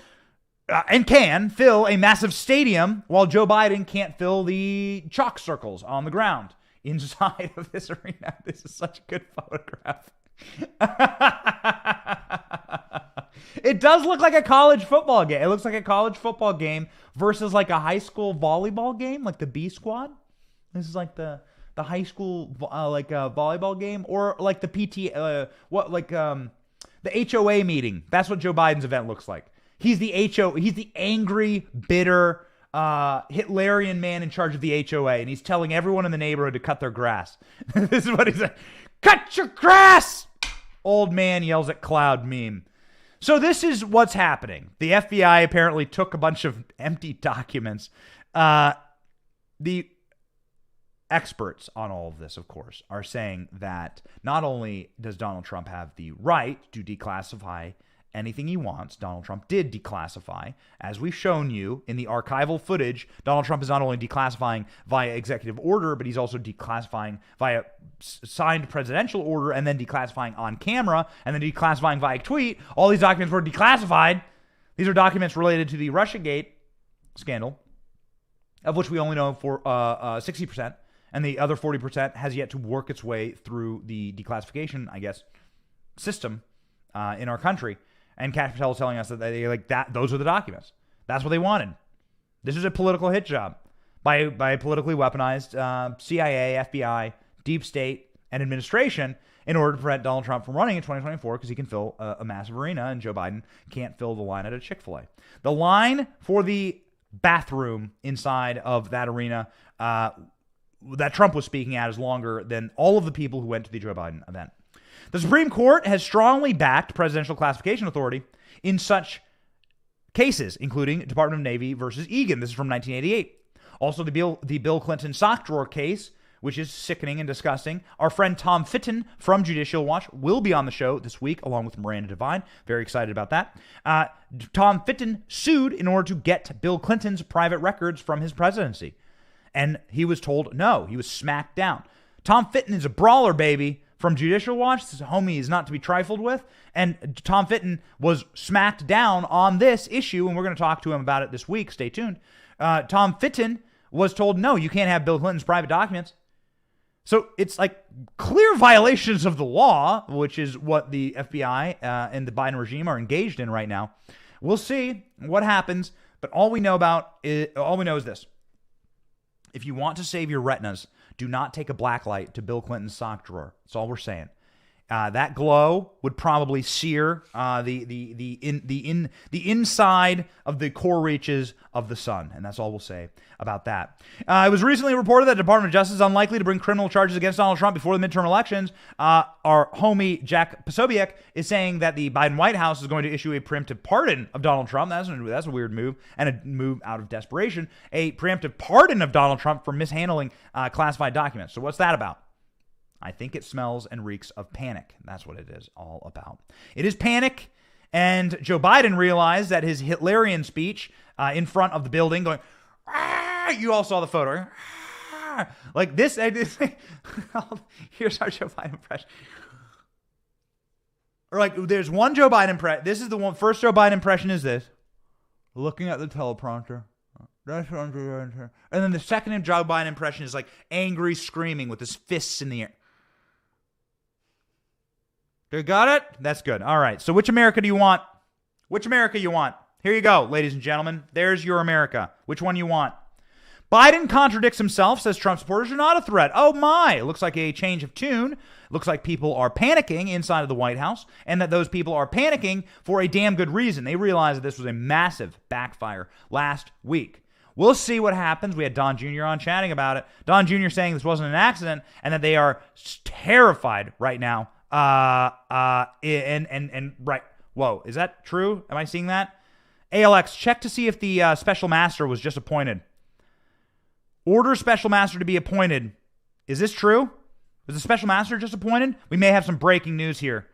and can fill a massive stadium while Joe Biden can't fill the chalk circles on the ground inside of this arena. This is such a good photograph. It does look like a college football game. It looks like a college football game versus like a high school volleyball game, like the B squad. This is like the high school volleyball game, or like the the HOA meeting. That's what Joe Biden's event looks like. He's the angry, bitter Hitlerian man in charge of the HOA, and he's telling everyone in the neighborhood to cut their grass. This is what he said. Cut your grass! Old man yells at cloud meme. So this is what's happening. The FBI apparently took a bunch of empty documents. The experts on all of this, of course, are saying that not only does Donald Trump have the right to declassify anything he wants, Donald Trump did declassify. As we've shown you in the archival footage, Donald Trump is not only declassifying via executive order, but he's also declassifying via signed presidential order and then declassifying on camera and then declassifying via tweet. All these documents were declassified. These are documents related to the Russiagate scandal, of which we only know for 60%, and the other 40% has yet to work its way through the declassification, I guess, system in our country. And Kash Patel is telling us that they like that. Those are the documents. That's what they wanted. This is a political hit job by a politically weaponized CIA, FBI, deep state, and administration in order to prevent Donald Trump from running in 2024 because he can fill a massive arena and Joe Biden can't fill the line at a Chick-fil-A. The line for the bathroom inside of that arena that Trump was speaking at is longer than all of the people who went to the Joe Biden event. The Supreme Court has strongly backed Presidential Classification Authority in such cases, including Department of Navy versus Egan. This is from 1988. Also, the Bill Clinton sock drawer case, which is sickening and disgusting. Our friend Tom Fitton from Judicial Watch will be on the show this week, along with Miranda Devine. Very excited about that. Tom Fitton sued in order to get Bill Clinton's private records from his presidency. And he was told no. He was smacked down. Tom Fitton is a brawler, baby. From Judicial Watch, this homie is not to be trifled with. And Tom Fitton was smacked down on this issue, and we're going to talk to him about it this week. Stay tuned. Tom Fitton was told, no, you can't have Bill Clinton's private documents. So it's like clear violations of the law, which is what the FBI and the Biden regime are engaged in right now. We'll see what happens, but all we know is this. If you want to save your retinas, do not take a black light to Bill Clinton's sock drawer. That's all we're saying. That glow would probably sear the inside of the core reaches of the sun, and that's all we'll say about that. It was recently reported that the Department of Justice is unlikely to bring criminal charges against Donald Trump before the midterm elections. Our homie Jack Posobiec is saying that the Biden White House is going to issue a preemptive pardon of Donald Trump. That's a weird move, and a move out of desperation. A preemptive pardon of Donald Trump for mishandling classified documents. So what's that about? I think it smells and reeks of panic. That's what it is all about. It is panic, and Joe Biden realized that his Hitlerian speech in front of the building going, ah, you all saw the photo, ah, like this. Here's our Joe Biden impression. Or like there's one Joe Biden impression. This is the one. First Joe Biden impression is this. Looking at the teleprompter. And then the second Joe Biden impression is like angry screaming with his fists in the air. You got it? That's good. All right. So which America do you want? Which America you want? Here you go, ladies and gentlemen. There's your America. Which one you want? Biden contradicts himself, says Trump supporters are not a threat. Oh my. It looks like a change of tune. Looks like people are panicking inside of the White House, and that those people are panicking for a damn good reason. They realize that this was a massive backfire last week. We'll see what happens. We had Don Jr. on chatting about it. Don Jr. saying this wasn't an accident and that they are terrified right now. Right. Whoa, is that true? Am I seeing that? ALX, check to see if the special master was just appointed. Order special master to be appointed. Is this true? Was the special master just appointed? We may have some breaking news here.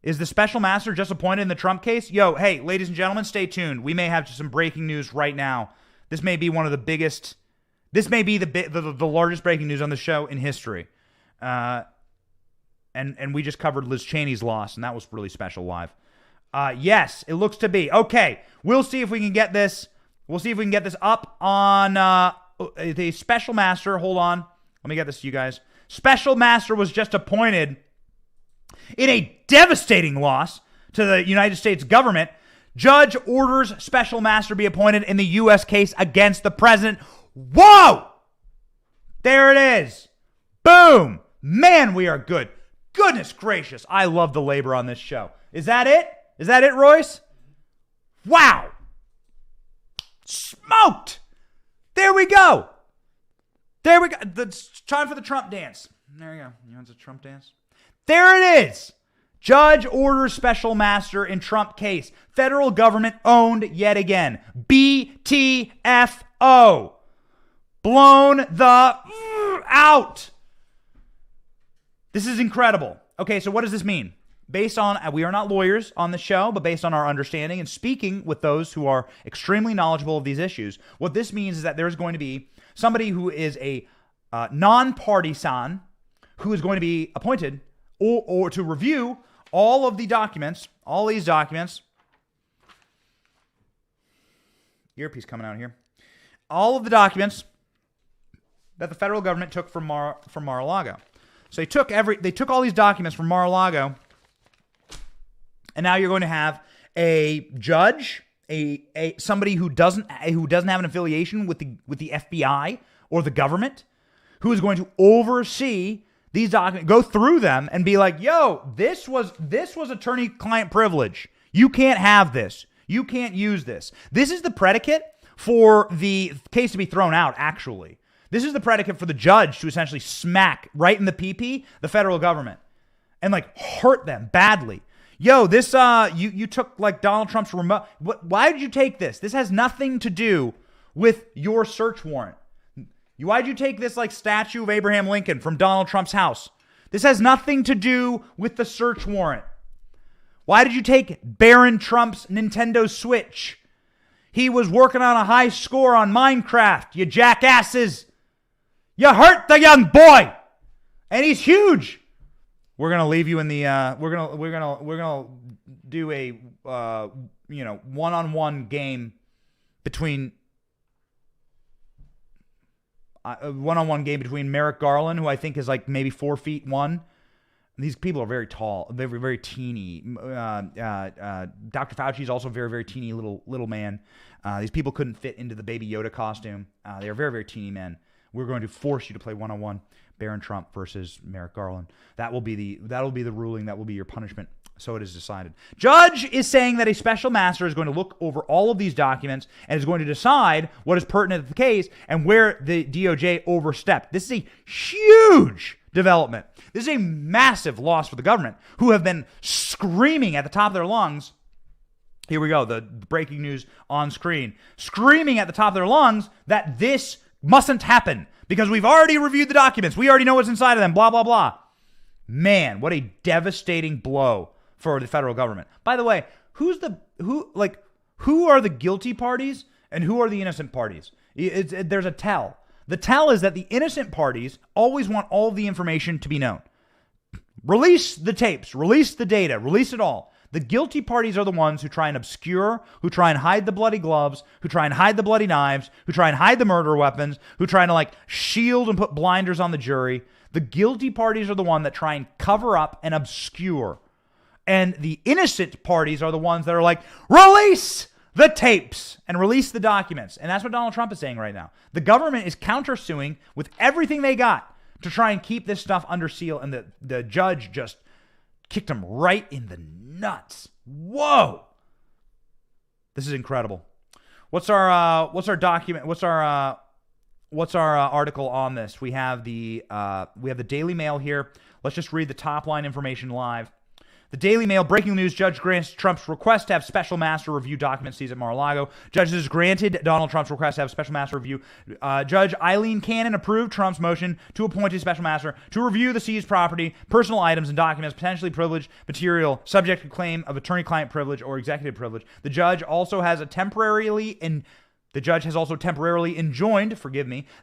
Is the special master just appointed in the Trump case? Yo, hey, ladies and gentlemen, stay tuned. We may have some breaking news right now. This may be one of the biggest. This may be the largest breaking news on the show in history. And we just covered Liz Cheney's loss, and that was really special live. Yes, it looks to be. Okay, we'll see if we can get this. We'll see if we can get this up on the special master. Hold on. Let me get this to you guys. Special master was just appointed in a devastating loss to the United States government. Judge orders special master be appointed in the U.S. case against the president. Whoa! There it is. Boom. Man, we are good. Goodness gracious. I love the labor on this show. Is that it? Is that it, Royce? Wow. Smoked. There we go. There we go. It's time for the Trump dance. There you go. You want the Trump dance? There it is. Judge orders special master in Trump case. Federal government owned yet again. BTFO. Blown the out. This is incredible. Okay, so what does this mean? Based on, we are not lawyers on the show, but based on our understanding and speaking with those who are extremely knowledgeable of these issues, what this means is that there's going to be somebody who is a non-partisan who is going to be appointed or to review all of the documents, all these documents. Earpiece coming out here. All of the documents that the federal government took from Mar-a-Lago. So they took all these documents from Mar-a-Lago, and now you're going to have a judge, somebody who doesn't have an affiliation with the FBI or the government, who is going to oversee these documents, go through them, and be like, "Yo, this was attorney-client privilege. You can't have this. You can't use this." This is the predicate for the case to be thrown out. Actually, this is the predicate for the judge to essentially smack right in the PP the federal government and like hurt them badly. Yo, this you took like Donald Trump's remote. Why did you take this? This has nothing to do with your search warrant. Why did you take this like statue of Abraham Lincoln from Donald Trump's house? This has nothing to do with the search warrant. Why did you take Barron Trump's Nintendo Switch? He was working on a high score on Minecraft, you jackasses. You hurt the young boy, and he's huge. We're gonna leave you in the. We're gonna do a one-on-one game between. A one-on-one game between Merrick Garland, who I think is like maybe 4'1". These people are very tall, very, very teeny. Dr. Fauci is also a very, very teeny little man. These people couldn't fit into the Baby Yoda costume. They are very, very teeny men. We're going to force you to play one-on-one Barron Trump versus Merrick Garland. That'll be the ruling. That will be your punishment. So it is decided. Judge is saying that a special master is going to look over all of these documents and is going to decide what is pertinent to the case and where the DOJ overstepped. This is a huge development. This is a massive loss for the government, who have been screaming at the top of their lungs. Here we go, the breaking news on screen. Screaming at the top of their lungs that this mustn't happen because we've already reviewed the documents. We already know what's inside of them, blah, blah, blah. Man, what a devastating blow for the federal government. By the way, who are the guilty parties and who are the innocent parties? There's a tell. The tell is that the innocent parties always want all of the information to be known. Release the tapes, release the data, release it all. The guilty parties are the ones who try and obscure, who try and hide the bloody gloves, who try and hide the bloody knives, who try and hide the murder weapons, who try to shield and put blinders on the jury. The guilty parties are the ones that try and cover up and obscure. And the innocent parties are the ones that are like, release the tapes and release the documents. And that's what Donald Trump is saying right now. The government is countersuing with everything they got to try and keep this stuff under seal. And the judge just kicked him right in the nuts. Whoa. This is incredible. What's our article on this? We have the Daily Mail here. Let's just read the top line information live. The Daily Mail, breaking news, judge grants Trump's request to have special master review documents seized at Mar-a-Lago. Judges granted Donald Trump's request to have special master review. Judge Eileen Cannon approved Trump's motion to appoint a special master to review the seized property, personal items, and documents, potentially privileged material, subject to claim of attorney-client privilege or executive privilege. The judge has also temporarily enjoined,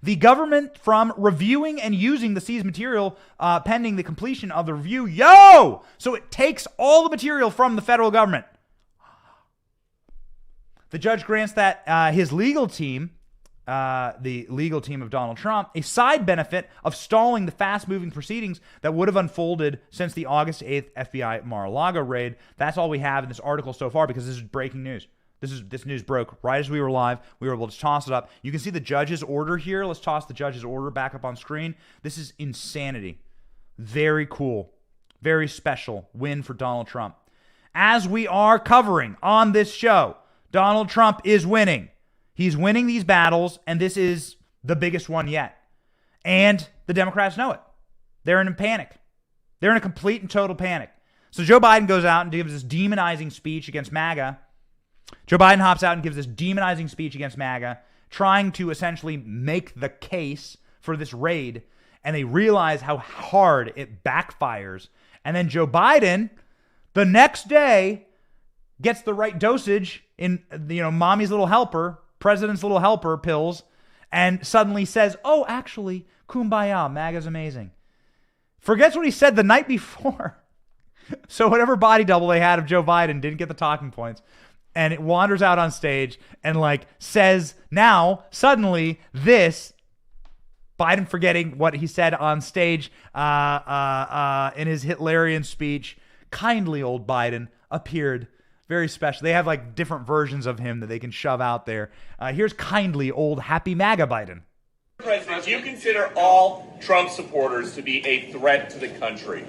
the government from reviewing and using the seized material pending the completion of the review. So it takes all the material from the federal government. The judge grants that his legal team, the legal team of Donald Trump, a side benefit of stalling the fast-moving proceedings that would have unfolded since the August 8th FBI Mar-a-Lago raid. That's all we have in this article so far because this is breaking news. This news broke right as we were live. We were able to toss it up. You can see the judge's order here. Let's toss the judge's order back up on screen. This is insanity. Very cool. Very special win for Donald Trump. As we are covering on this show, Donald Trump is winning. He's winning these battles, and this is the biggest one yet. And the Democrats know it. They're in a panic. They're in a complete and total panic. So Joe Biden goes out and gives this demonizing speech against MAGA. Joe Biden hops out and gives this demonizing speech against MAGA, trying to essentially make the case for this raid. And they realize how hard it backfires. And then Joe Biden, the next day, gets the right dosage in, mommy's little helper, president's little helper pills, and suddenly says, oh, actually, kumbaya, MAGA's amazing. Forgets what he said the night before. So whatever body double they had of Joe Biden didn't get the talking points. And it wanders out on stage and says now, suddenly, this, Biden forgetting what he said on stage in his Hitlerian speech, kindly old Biden appeared very special. They have different versions of him that they can shove out there. Here's kindly old happy MAGA Biden. President, do you consider all Trump supporters to be a threat to the country?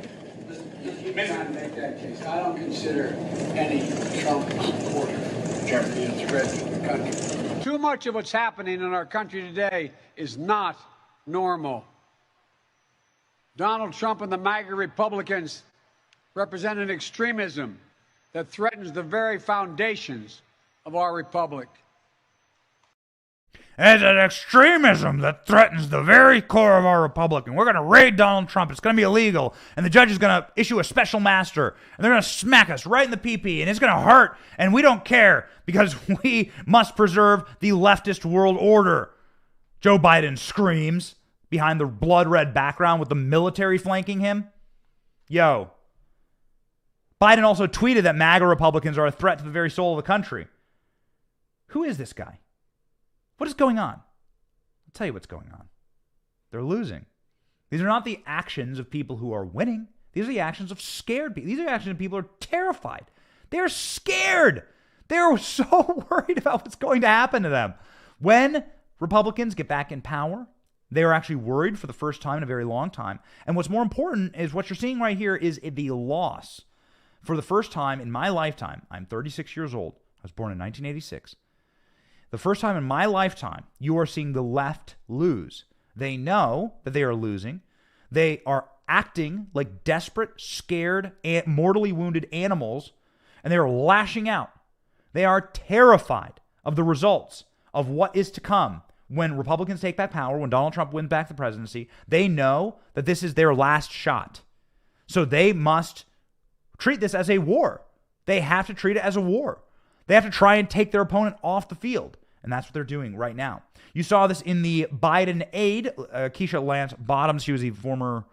You can't make that case. I don't consider any Trump supporter to be a threat to the country. Too much of what's happening in our country today is not normal. Donald Trump and the MAGA Republicans represent an extremism that threatens the very foundations of our republic. It's an extremism that threatens the very core of our republic. And we're going to raid Donald Trump. It's going to be illegal. And the judge is going to issue a special master. And they're going to smack us right in the pee-pee. And it's going to hurt. And we don't care because we must preserve the leftist world order. Joe Biden screams behind the blood-red background with the military flanking him. Yo. Biden also tweeted that MAGA Republicans are a threat to the very soul of the country. Who is this guy? What is going on? I'll tell you what's going on. They're losing. These are not the actions of people who are winning. These are the actions of scared people. These are the actions of people who are terrified. They're scared. They're so worried about what's going to happen to them. When Republicans get back in power, they are actually worried for the first time in a very long time. And what's more important is what you're seeing right here is the loss. For the first time in my lifetime, I'm 36 years old. I was born in 1986. The first time in my lifetime, you are seeing the left lose. They know that they are losing. They are acting like desperate, scared, and mortally wounded animals, and they are lashing out. They are terrified of the results of what is to come when Republicans take back power, when Donald Trump wins back the presidency. They know that this is their last shot. So they must treat this as a war. They have to treat it as a war. They have to try and take their opponent off the field. And that's what they're doing right now. You saw this in the Biden aide, Keisha Lance Bottoms. She was a former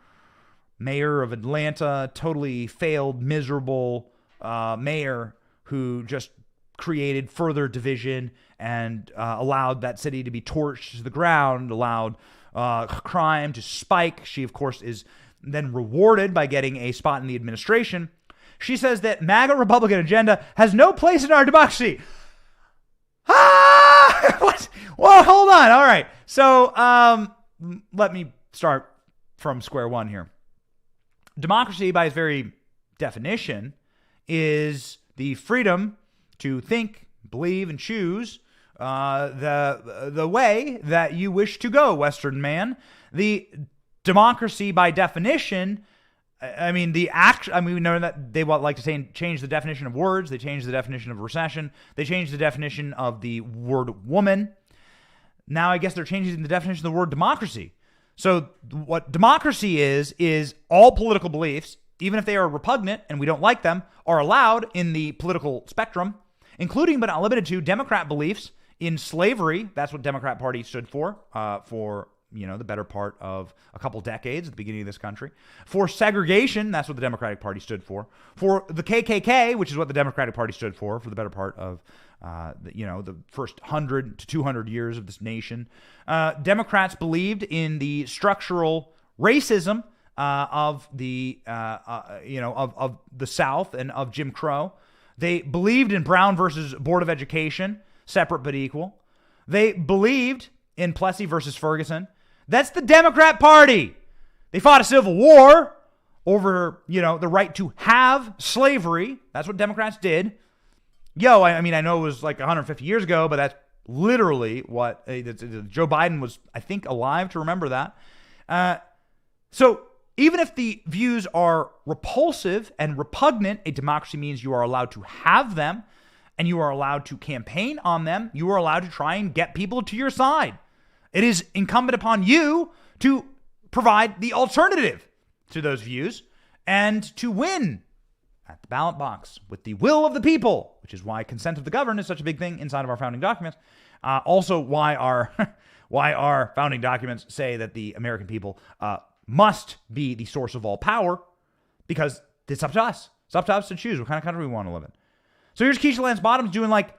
mayor of Atlanta, totally failed, miserable mayor who just created further division and allowed that city to be torched to the ground, allowed crime to spike. She, of course, is then rewarded by getting a spot in the administration. She says that MAGA Republican agenda has no place in our democracy. What? Well, hold on. All right. So let me start from square one here. Democracy, by its very definition, is the freedom to think, believe, and choose the way that you wish to go, Western man. The democracy, by definition, we know that they like to say change the definition of words. They change the definition of recession. They change the definition of the word woman. Now I guess they're changing the definition of the word democracy. So what democracy is all political beliefs, even if they are repugnant and we don't like them, are allowed in the political spectrum, including but not limited to Democrat beliefs in slavery. That's what Democrat Party stood for the better part of a couple decades at the beginning of this country. For segregation, that's what the Democratic Party stood for. For the KKK, which is what the Democratic Party stood for the better part of the first 100 to 200 years of this nation. Democrats believed in the structural racism of the South and of Jim Crow. They believed in Brown versus Board of Education, separate but equal. They believed in Plessy versus Ferguson. That's the Democrat Party. They fought a civil war over, the right to have slavery. That's what Democrats did. I know it was like 150 years ago, but that's literally what Joe Biden was, I think, alive to remember that. So even if the views are repulsive and repugnant, a democracy means you are allowed to have them and you are allowed to campaign on them. You are allowed to try and get people to your side. It is incumbent upon you to provide the alternative to those views and to win at the ballot box with the will of the people, which is why consent of the governed is such a big thing inside of our founding documents. Also, why our founding documents say that the American people must be the source of all power, because it's up to us. It's up to us to choose what kind of country we want to live in. So here's Keisha Lance Bottoms doing like,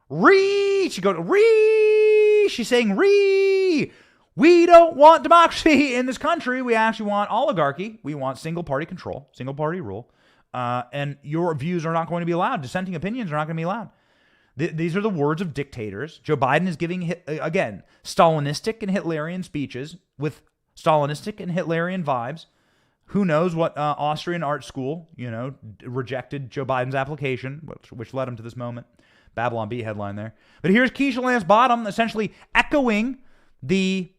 She go to She's saying, we don't want democracy in this country. We actually want oligarchy. We want single party control, single party rule. And your views are not going to be allowed. Dissenting opinions are not going to be allowed. These are the words of dictators. Joe Biden is giving, again, Stalinistic and Hitlerian speeches with Stalinistic and Hitlerian vibes. Who knows what Austrian art school, rejected Joe Biden's application, which led him to this moment. Babylon Bee headline there. But here's Keisha Lance Bottom essentially echoing the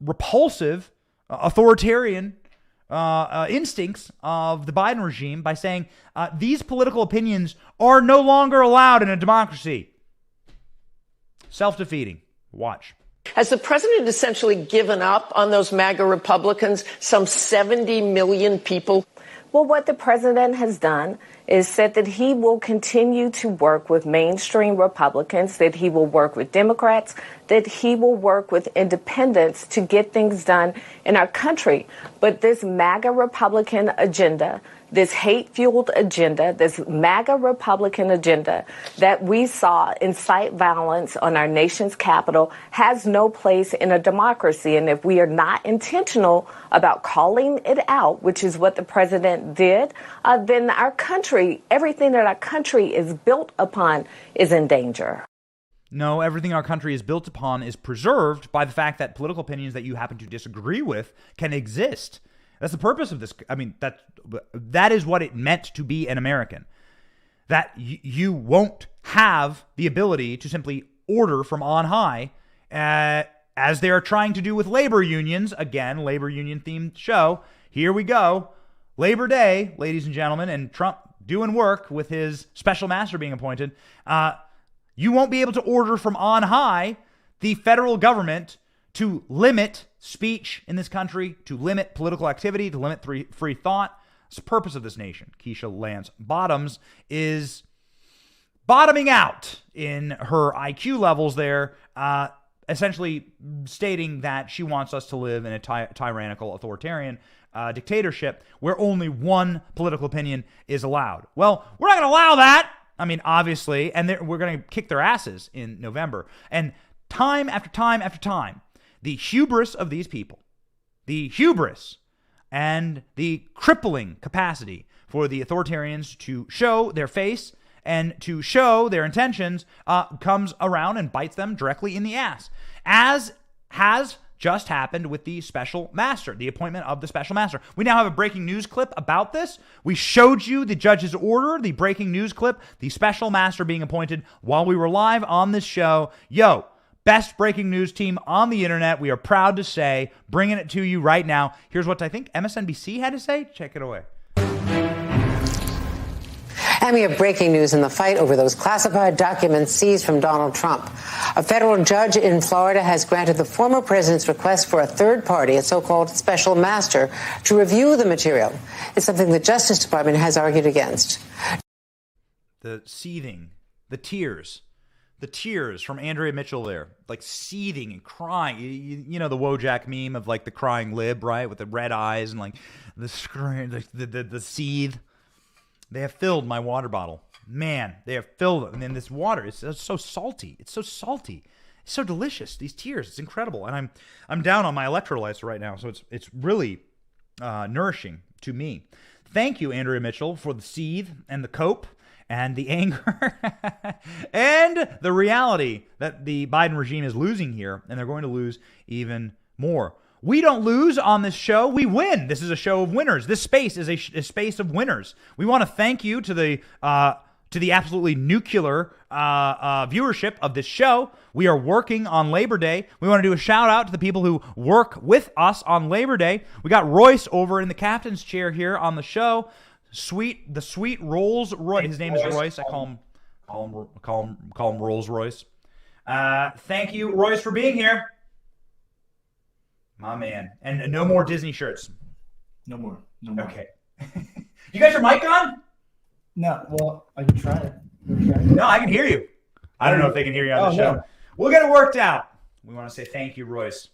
repulsive, authoritarian instincts of the Biden regime by saying these political opinions are no longer allowed in a democracy. Self-defeating. Watch. Has the president essentially given up on those MAGA Republicans, some 70 million people? Well, what the president has done is said that he will continue to work with mainstream Republicans, that he will work with Democrats, that he will work with independents to get things done in our country. But this MAGA Republican agenda, this hate-fueled agenda, this MAGA Republican agenda that we saw incite violence on our nation's capital has no place in a democracy. And if we are not intentional about calling it out, which is what the president did, then our country, everything that our country is built upon, is in danger. No, everything our country is built upon is preserved by the fact that political opinions that you happen to disagree with can exist. That's the purpose of this. I mean, that is what it meant to be an American. That you won't have the ability to simply order from on high, as they are trying to do with labor unions. Again, labor union themed show. Here we go. Labor Day, ladies and gentlemen, and Trump doing work with his special master being appointed. You won't be able to order from on high the federal government to limit speech in this country, to limit political activity, to limit free thought. It's the purpose of this nation. Keisha Lance Bottoms is bottoming out in her IQ levels there, essentially stating that she wants us to live in a tyrannical, authoritarian dictatorship where only one political opinion is allowed. Well, we're not going to allow that. I mean, obviously, and we're going to kick their asses in November. And time after time after time, the hubris of these people, the hubris and the crippling capacity for the authoritarians to show their face and to show their intentions comes around and bites them directly in the ass, as has just happened with the special master, the appointment of the special master. We now have a breaking news clip about this. We showed you the judge's order, the breaking news clip, the special master being appointed while we were live on this show. Yo, best breaking news team on the internet. We are proud to say, bringing it to you right now. Here's what I think MSNBC had to say. Check it away. And we have breaking news in the fight over those classified documents seized from Donald Trump. A federal judge in Florida has granted the former president's request for a third party, a so-called special master, to review the material. It's something the Justice Department has argued against. The seething, the tears from Andrea Mitchell there, like seething and crying. You know the Wojak meme of like the crying lib, right? With the red eyes and like the scream, the seethe. They have filled my water bottle. Man, they have filled it. And then this water is so salty. It's so salty. It's so delicious. These tears, it's incredible. And I'm down on my electrolytes right now, so it's really nourishing to me. Thank you, Andrea Mitchell, for the seethe and the cope and the anger and the reality that the Biden regime is losing here, and they're going to lose even more. We don't lose on this show. We win. This is a show of winners. This space is a space of winners. We want to thank you to the to the absolutely nuclear viewership of this show. We are working on Labor Day. We want to do a shout out to the people who work with us on Labor Day. We got Royce over in the captain's chair here on the show. The sweet Rolls Royce. His name is Royce. I call him Rolls Royce. Thank you, Royce, for being here. My man. And no more Disney shirts. No more. Okay. You got your mic on? No, well, I can try it. No, I can hear you. I don't know if they can hear you on the show. No. We'll get it worked out. We want to say thank you, Royce.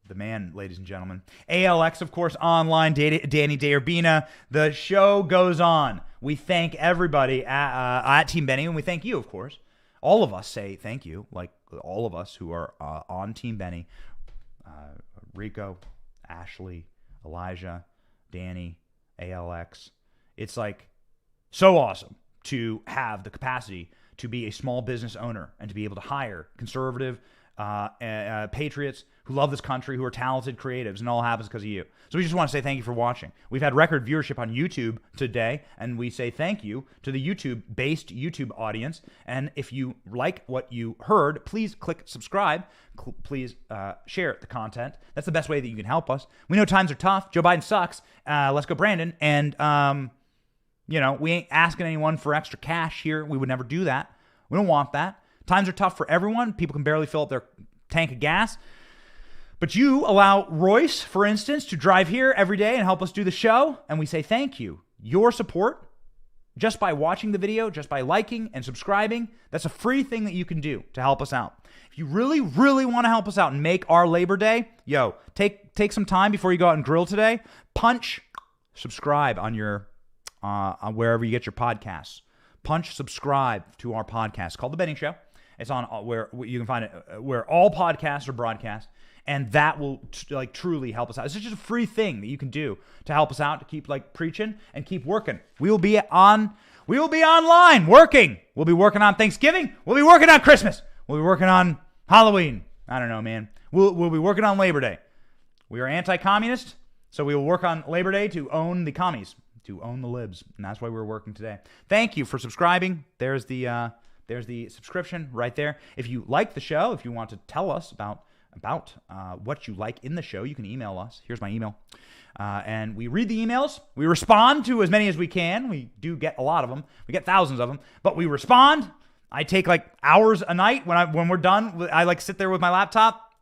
The man, ladies and gentlemen. ALX, of course, online. Danny Derbina. The show goes on. We thank everybody at Team Benny, and we thank you, of course. All of us say thank you, like all of us who are on Team Benny. Rico, Ashley, Elijah, Danny, ALX. It's like so awesome to have the capacity to be a small business owner and to be able to hire conservative patriots who love this country, who are talented creatives, and it all happens because of you. So we just want to say thank you for watching. We've had record viewership on YouTube today, and we say thank you to the YouTube-based YouTube audience. And if you like what you heard, please click subscribe. Please share the content. That's the best way that you can help us. We know times are tough. Joe Biden sucks. Let's go, Brandon. And, we ain't asking anyone for extra cash here. We would never do that. We don't want that. Times are tough for everyone. People can barely fill up their tank of gas. But you allow Royce, for instance, to drive here every day and help us do the show, and we say thank you. Your support, just by watching the video, just by liking and subscribing, that's a free thing that you can do to help us out. If you really, really want to help us out and make our Labor Day, take some time before you go out and grill today. Punch subscribe on your on wherever you get your podcasts. Punch subscribe to our podcast called The Benny Show. It's on where you can find it, where all podcasts are broadcast. And that will truly help us out. It's just a free thing that you can do to help us out, to keep preaching and keep working. We will be online working. We'll be working on Thanksgiving. We'll be working on Christmas. We'll be working on Halloween. I don't know, man. We'll be working on Labor Day. We are anti-communist, so we will work on Labor Day to own the commies, to own the libs, and that's why we're working today. Thank you for subscribing. There's the subscription right there. If you like the show, if you want to tell us about what you like in the show, you can email us. Here's my email. And we read the emails. We respond to as many as we can. We do get a lot of them. We get thousands of them. But we respond. I take hours a night when we're done. I sit there with my laptop,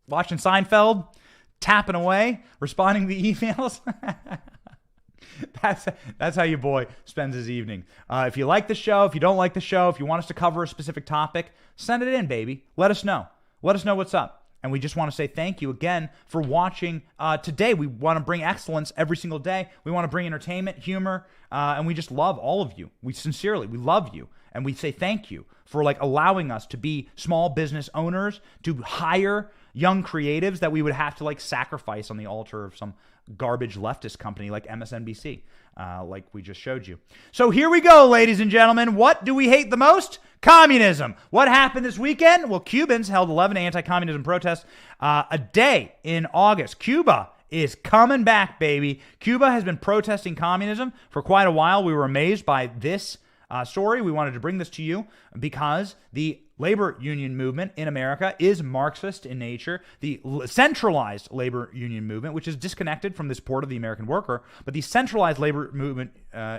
watching Seinfeld, tapping away, responding to the emails. That's how your boy spends his evening. If you like the show, if you don't like the show, if you want us to cover a specific topic, send it in, baby. Let us know. Let us know what's up. And we just want to say thank you again for watching today. We want to bring excellence every single day. We want to bring entertainment, humor, and we just love all of you. We love you. And we say thank you for allowing us to be small business owners, to hire young creatives that we would have to sacrifice on the altar of some garbage leftist company like MSNBC, like we just showed you. So here we go, ladies and gentlemen. What do we hate the most? Communism. What happened this weekend? Well, Cubans held 11 anti-communism protests a day in August. Cuba is coming back, baby. Cuba has been protesting communism for quite a while. We were amazed by this story. We wanted to bring this to you because the labor union movement in America is Marxist in nature. The centralized labor union movement, which is disconnected from the support of the American worker, but the centralized labor movement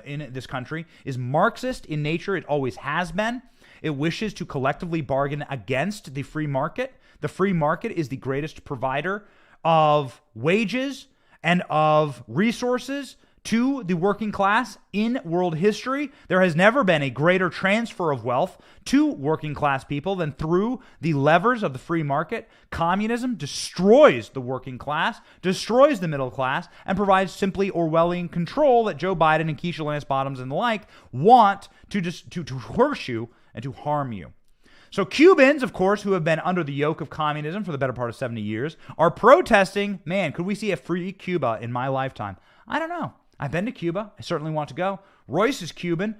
in this country is Marxist in nature. It always has been. It wishes to collectively bargain against the free market. The free market is the greatest provider of wages and of resources to the working class in world history. There has never been a greater transfer of wealth to working class people than through the levers of the free market. Communism destroys the working class, destroys the middle class, and provides simply Orwellian control that Joe Biden and Keisha Lance Bottoms and the like want to coerce you and to harm you. So Cubans, of course, who have been under the yoke of communism for the better part of 70 years, are protesting. Man, could we see a free Cuba in my lifetime? I don't know. I've been to Cuba. I certainly want to go. Royce is Cuban.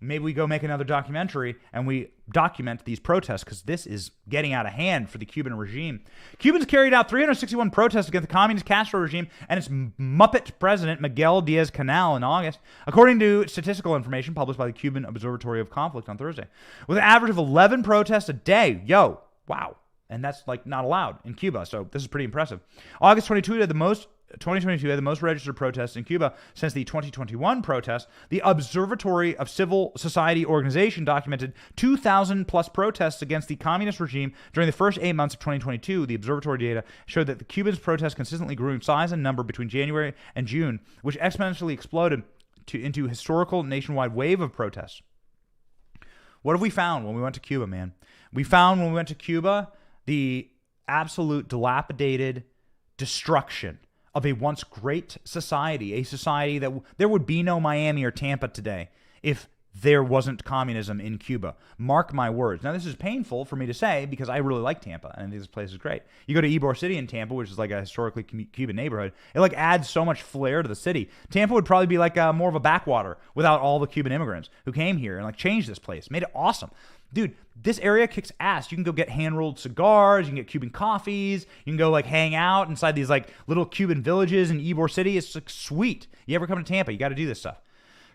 maybe we go make another documentary and we document these protests, because this is getting out of hand for the Cuban regime. Cubans carried out 361 protests against the communist Castro regime and its Muppet president, Miguel Diaz-Canel, in August, according to statistical information published by the Cuban Observatory of Conflict on Thursday. With an average of 11 protests a day. Yo, wow. And that's like not allowed in Cuba, so this is pretty impressive. August 2022 had the most registered protests in Cuba since the 2021 protests. The Observatory of Civil Society Organization documented 2,000 plus protests against the communist regime during the first 8 months of 2022. The observatory data showed that the Cubans' protests consistently grew in size and number between January and June, which exponentially exploded into a historical nationwide wave of protests. What have we found when we went to Cuba, man? We found when we went to Cuba the absolute dilapidated destruction of a once great society, a society that there would be no Miami or Tampa today if there wasn't communism in Cuba. Mark my words. Now, this is painful for me to say because I really like Tampa, and this place is great. You go to Ybor City in Tampa, which is like a historically Cuban neighborhood. It like adds so much flair to the city. Tampa would probably be like more of a backwater without all the Cuban immigrants who came here and like changed this place, made it awesome. Dude, this area kicks ass. You can go get hand-rolled cigars. You can get Cuban coffees. You can go like hang out inside these like little Cuban villages in Ybor City. It's like sweet. You ever come to Tampa, you got to do this stuff.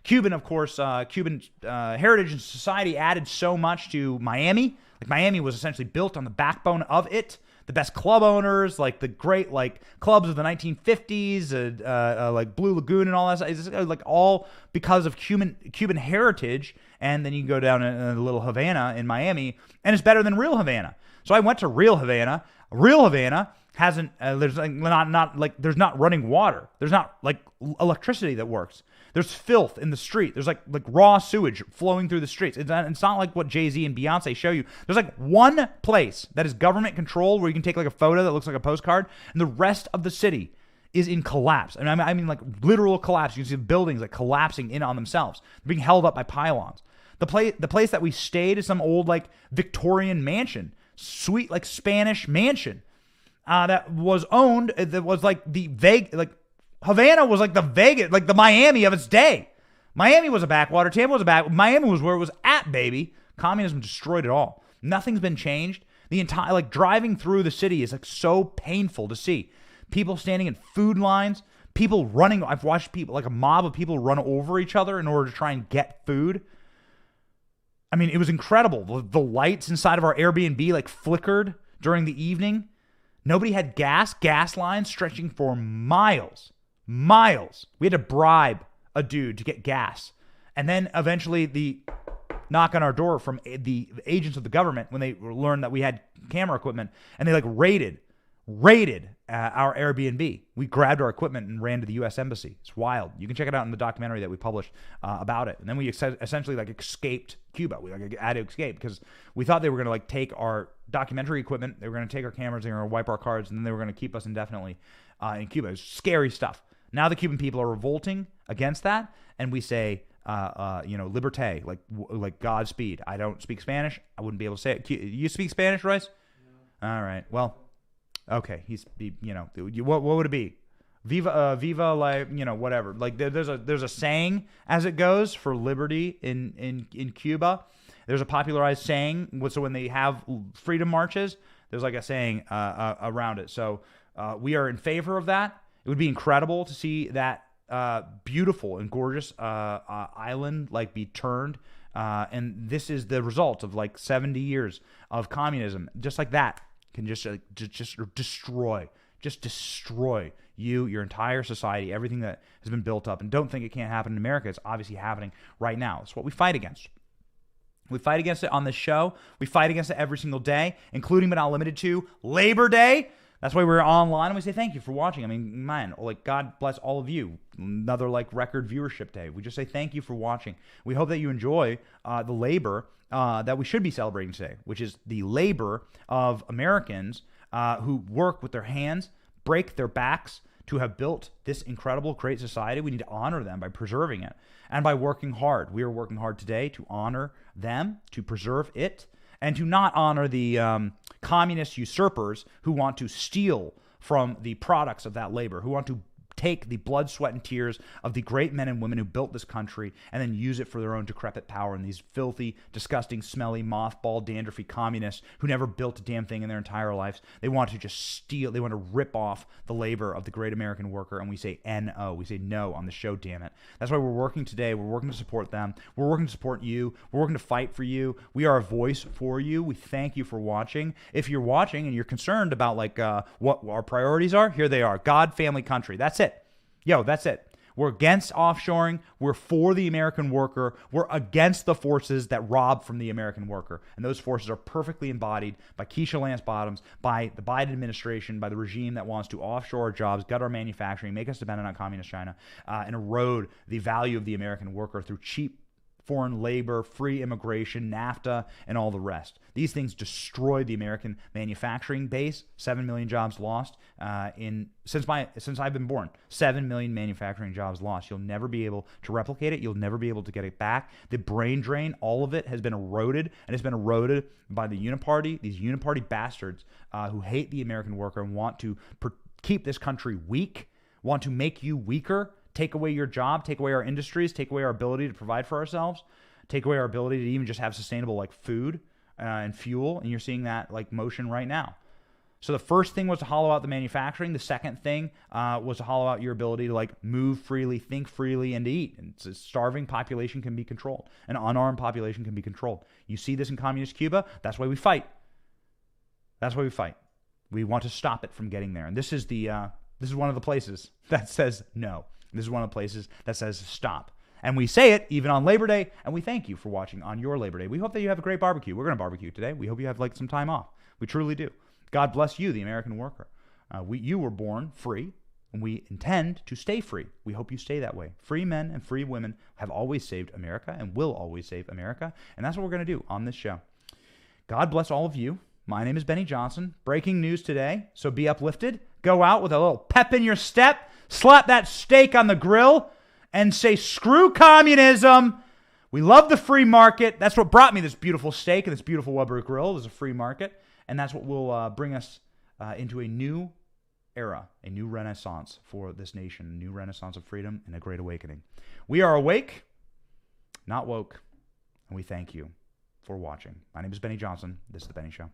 Cuban, of course, Cuban heritage and society added so much to Miami. Like Miami was essentially built on the backbone of it. The best club owners, like the great like clubs of the 1950s, like Blue Lagoon and all that. It's like all because of Cuban heritage. And then you can go down in a little Havana in Miami, and it's better than real Havana. So I went to real Havana. Real Havana hasn't there's like there's not running water. There's not like electricity that works. There's filth in the street. There's like raw sewage flowing through the streets. It's not like what Jay-Z and Beyonce show you. There's like one place that is government controlled where you can take like a photo that looks like a postcard, and the rest of the city is in collapse. And I mean like literal collapse. You can see buildings like collapsing in on themselves. They're being held up by pylons. The place that we stayed is some old like Victorian mansion, sweet like Spanish mansion that was owned. That was like Havana was like the Vegas, like the Miami of its day. Miami was a backwater. Tampa was a back. Miami was where it was at, baby. Communism destroyed it all. Nothing's been changed. The entire like driving through the city is like so painful to see. People standing in food lines. People running. I've watched people like a mob of people run over each other in order to try and get food. I mean, it was incredible. The lights inside of our Airbnb like flickered during the evening. Nobody had gas. Gas lines stretching for miles. We had to bribe a dude to get gas. And then eventually the knock on our door from the agents of the government when they learned that we had camera equipment, and they like raided our Airbnb. We grabbed our equipment and ran to the U.S. Embassy. It's wild. You can check it out in the documentary that we published about it. And then we essentially like escaped Cuba. We like had to escape because we thought they were going to like take our documentary equipment. They were going to take our cameras. They were going to wipe our cards, and then they were going to keep us indefinitely in Cuba. It was scary stuff. Now the Cuban people are revolting against that, and we say, liberté, like Godspeed. I don't speak Spanish. I wouldn't be able to say it. You speak Spanish, Royce? No. All right. Well, okay. What would it be? Viva, like, whatever. Like there's a saying as it goes for liberty in Cuba. There's a popularized saying. So when they have freedom marches, there's like a saying around it. So we are in favor of that. It would be incredible to see that beautiful and gorgeous island like be turned. And this is the result of like 70 years of communism. Just like that can just destroy your entire society, everything that has been built up. And don't think it can't happen in America. It's obviously happening right now. It's what we fight against. We fight against it on this show. We fight against it every single day, including but not limited to Labor Day. That's why we're online and we say thank you for watching. I mean, man, like God bless all of you. Another like record viewership day. We just say thank you for watching. We hope that you enjoy the labor that we should be celebrating today, which is the labor of Americans who work with their hands, break their backs to have built this incredible, great society. We need to honor them by preserving it and by working hard. We are working hard today to honor them, to preserve it, and to not honor the communist usurpers who want to steal from the products of that labor, who want to take the blood, sweat, and tears of the great men and women who built this country and then use it for their own decrepit power. And these filthy, disgusting, smelly, mothball, dandruffy communists who never built a damn thing in their entire lives, they want to just steal, they want to rip off the labor of the great American worker. And we say no. We say no on the show, damn it. That's why we're working today. We're working to support them. We're working to support you. We're working to fight for you. We are a voice for you. We thank you for watching. If you're watching and you're concerned about what our priorities are, here they are. God, family, country. That's it. That's it. We're against offshoring. We're for the American worker. We're against the forces that rob from the American worker. And those forces are perfectly embodied by Keisha Lance Bottoms, by the Biden administration, by the regime that wants to offshore our jobs, gut our manufacturing, make us dependent on communist China, and erode the value of the American worker through cheap foreign labor, free immigration, NAFTA, and all the rest. These things destroyed the American manufacturing base. 7 million jobs lost since I've been born. 7 million manufacturing jobs lost. You'll never be able to replicate it. You'll never be able to get it back. The brain drain, all of it has been eroded, and it's been eroded by the uniparty, these uniparty bastards who hate the American worker and want to keep this country weak, want to make you weaker, take away your job, take away our industries, take away our ability to provide for ourselves, take away our ability to even just have sustainable food and fuel. And you're seeing that motion right now. So the first thing was to hollow out the manufacturing. The second thing was to hollow out your ability to move freely, think freely, and to eat. And a starving population can be controlled. An unarmed population can be controlled. You see this in communist Cuba. That's why we fight. That's why we fight. We want to stop it from getting there. And this is one of the places that says no. This is one of the places that says stop. And we say it even on Labor Day, and we thank you for watching on your Labor Day. We hope that you have a great barbecue. We're going to barbecue today. We hope you have some time off. We truly do. God bless you, the American worker. You were born free, and we intend to stay free. We hope you stay that way. Free men and free women have always saved America and will always save America, and that's what we're going to do on this show. God bless all of you. My name is Benny Johnson. Breaking news today, so be uplifted. Go out with a little pep in your step. Slap that steak on the grill and say, screw communism. We love the free market. That's what brought me this beautiful steak and this beautiful Weber grill. There's a free market. And that's what will bring us into a new era, a new renaissance for this nation, a new renaissance of freedom and a great awakening. We are awake, not woke. And we thank you for watching. My name is Benny Johnson. This is The Benny Show.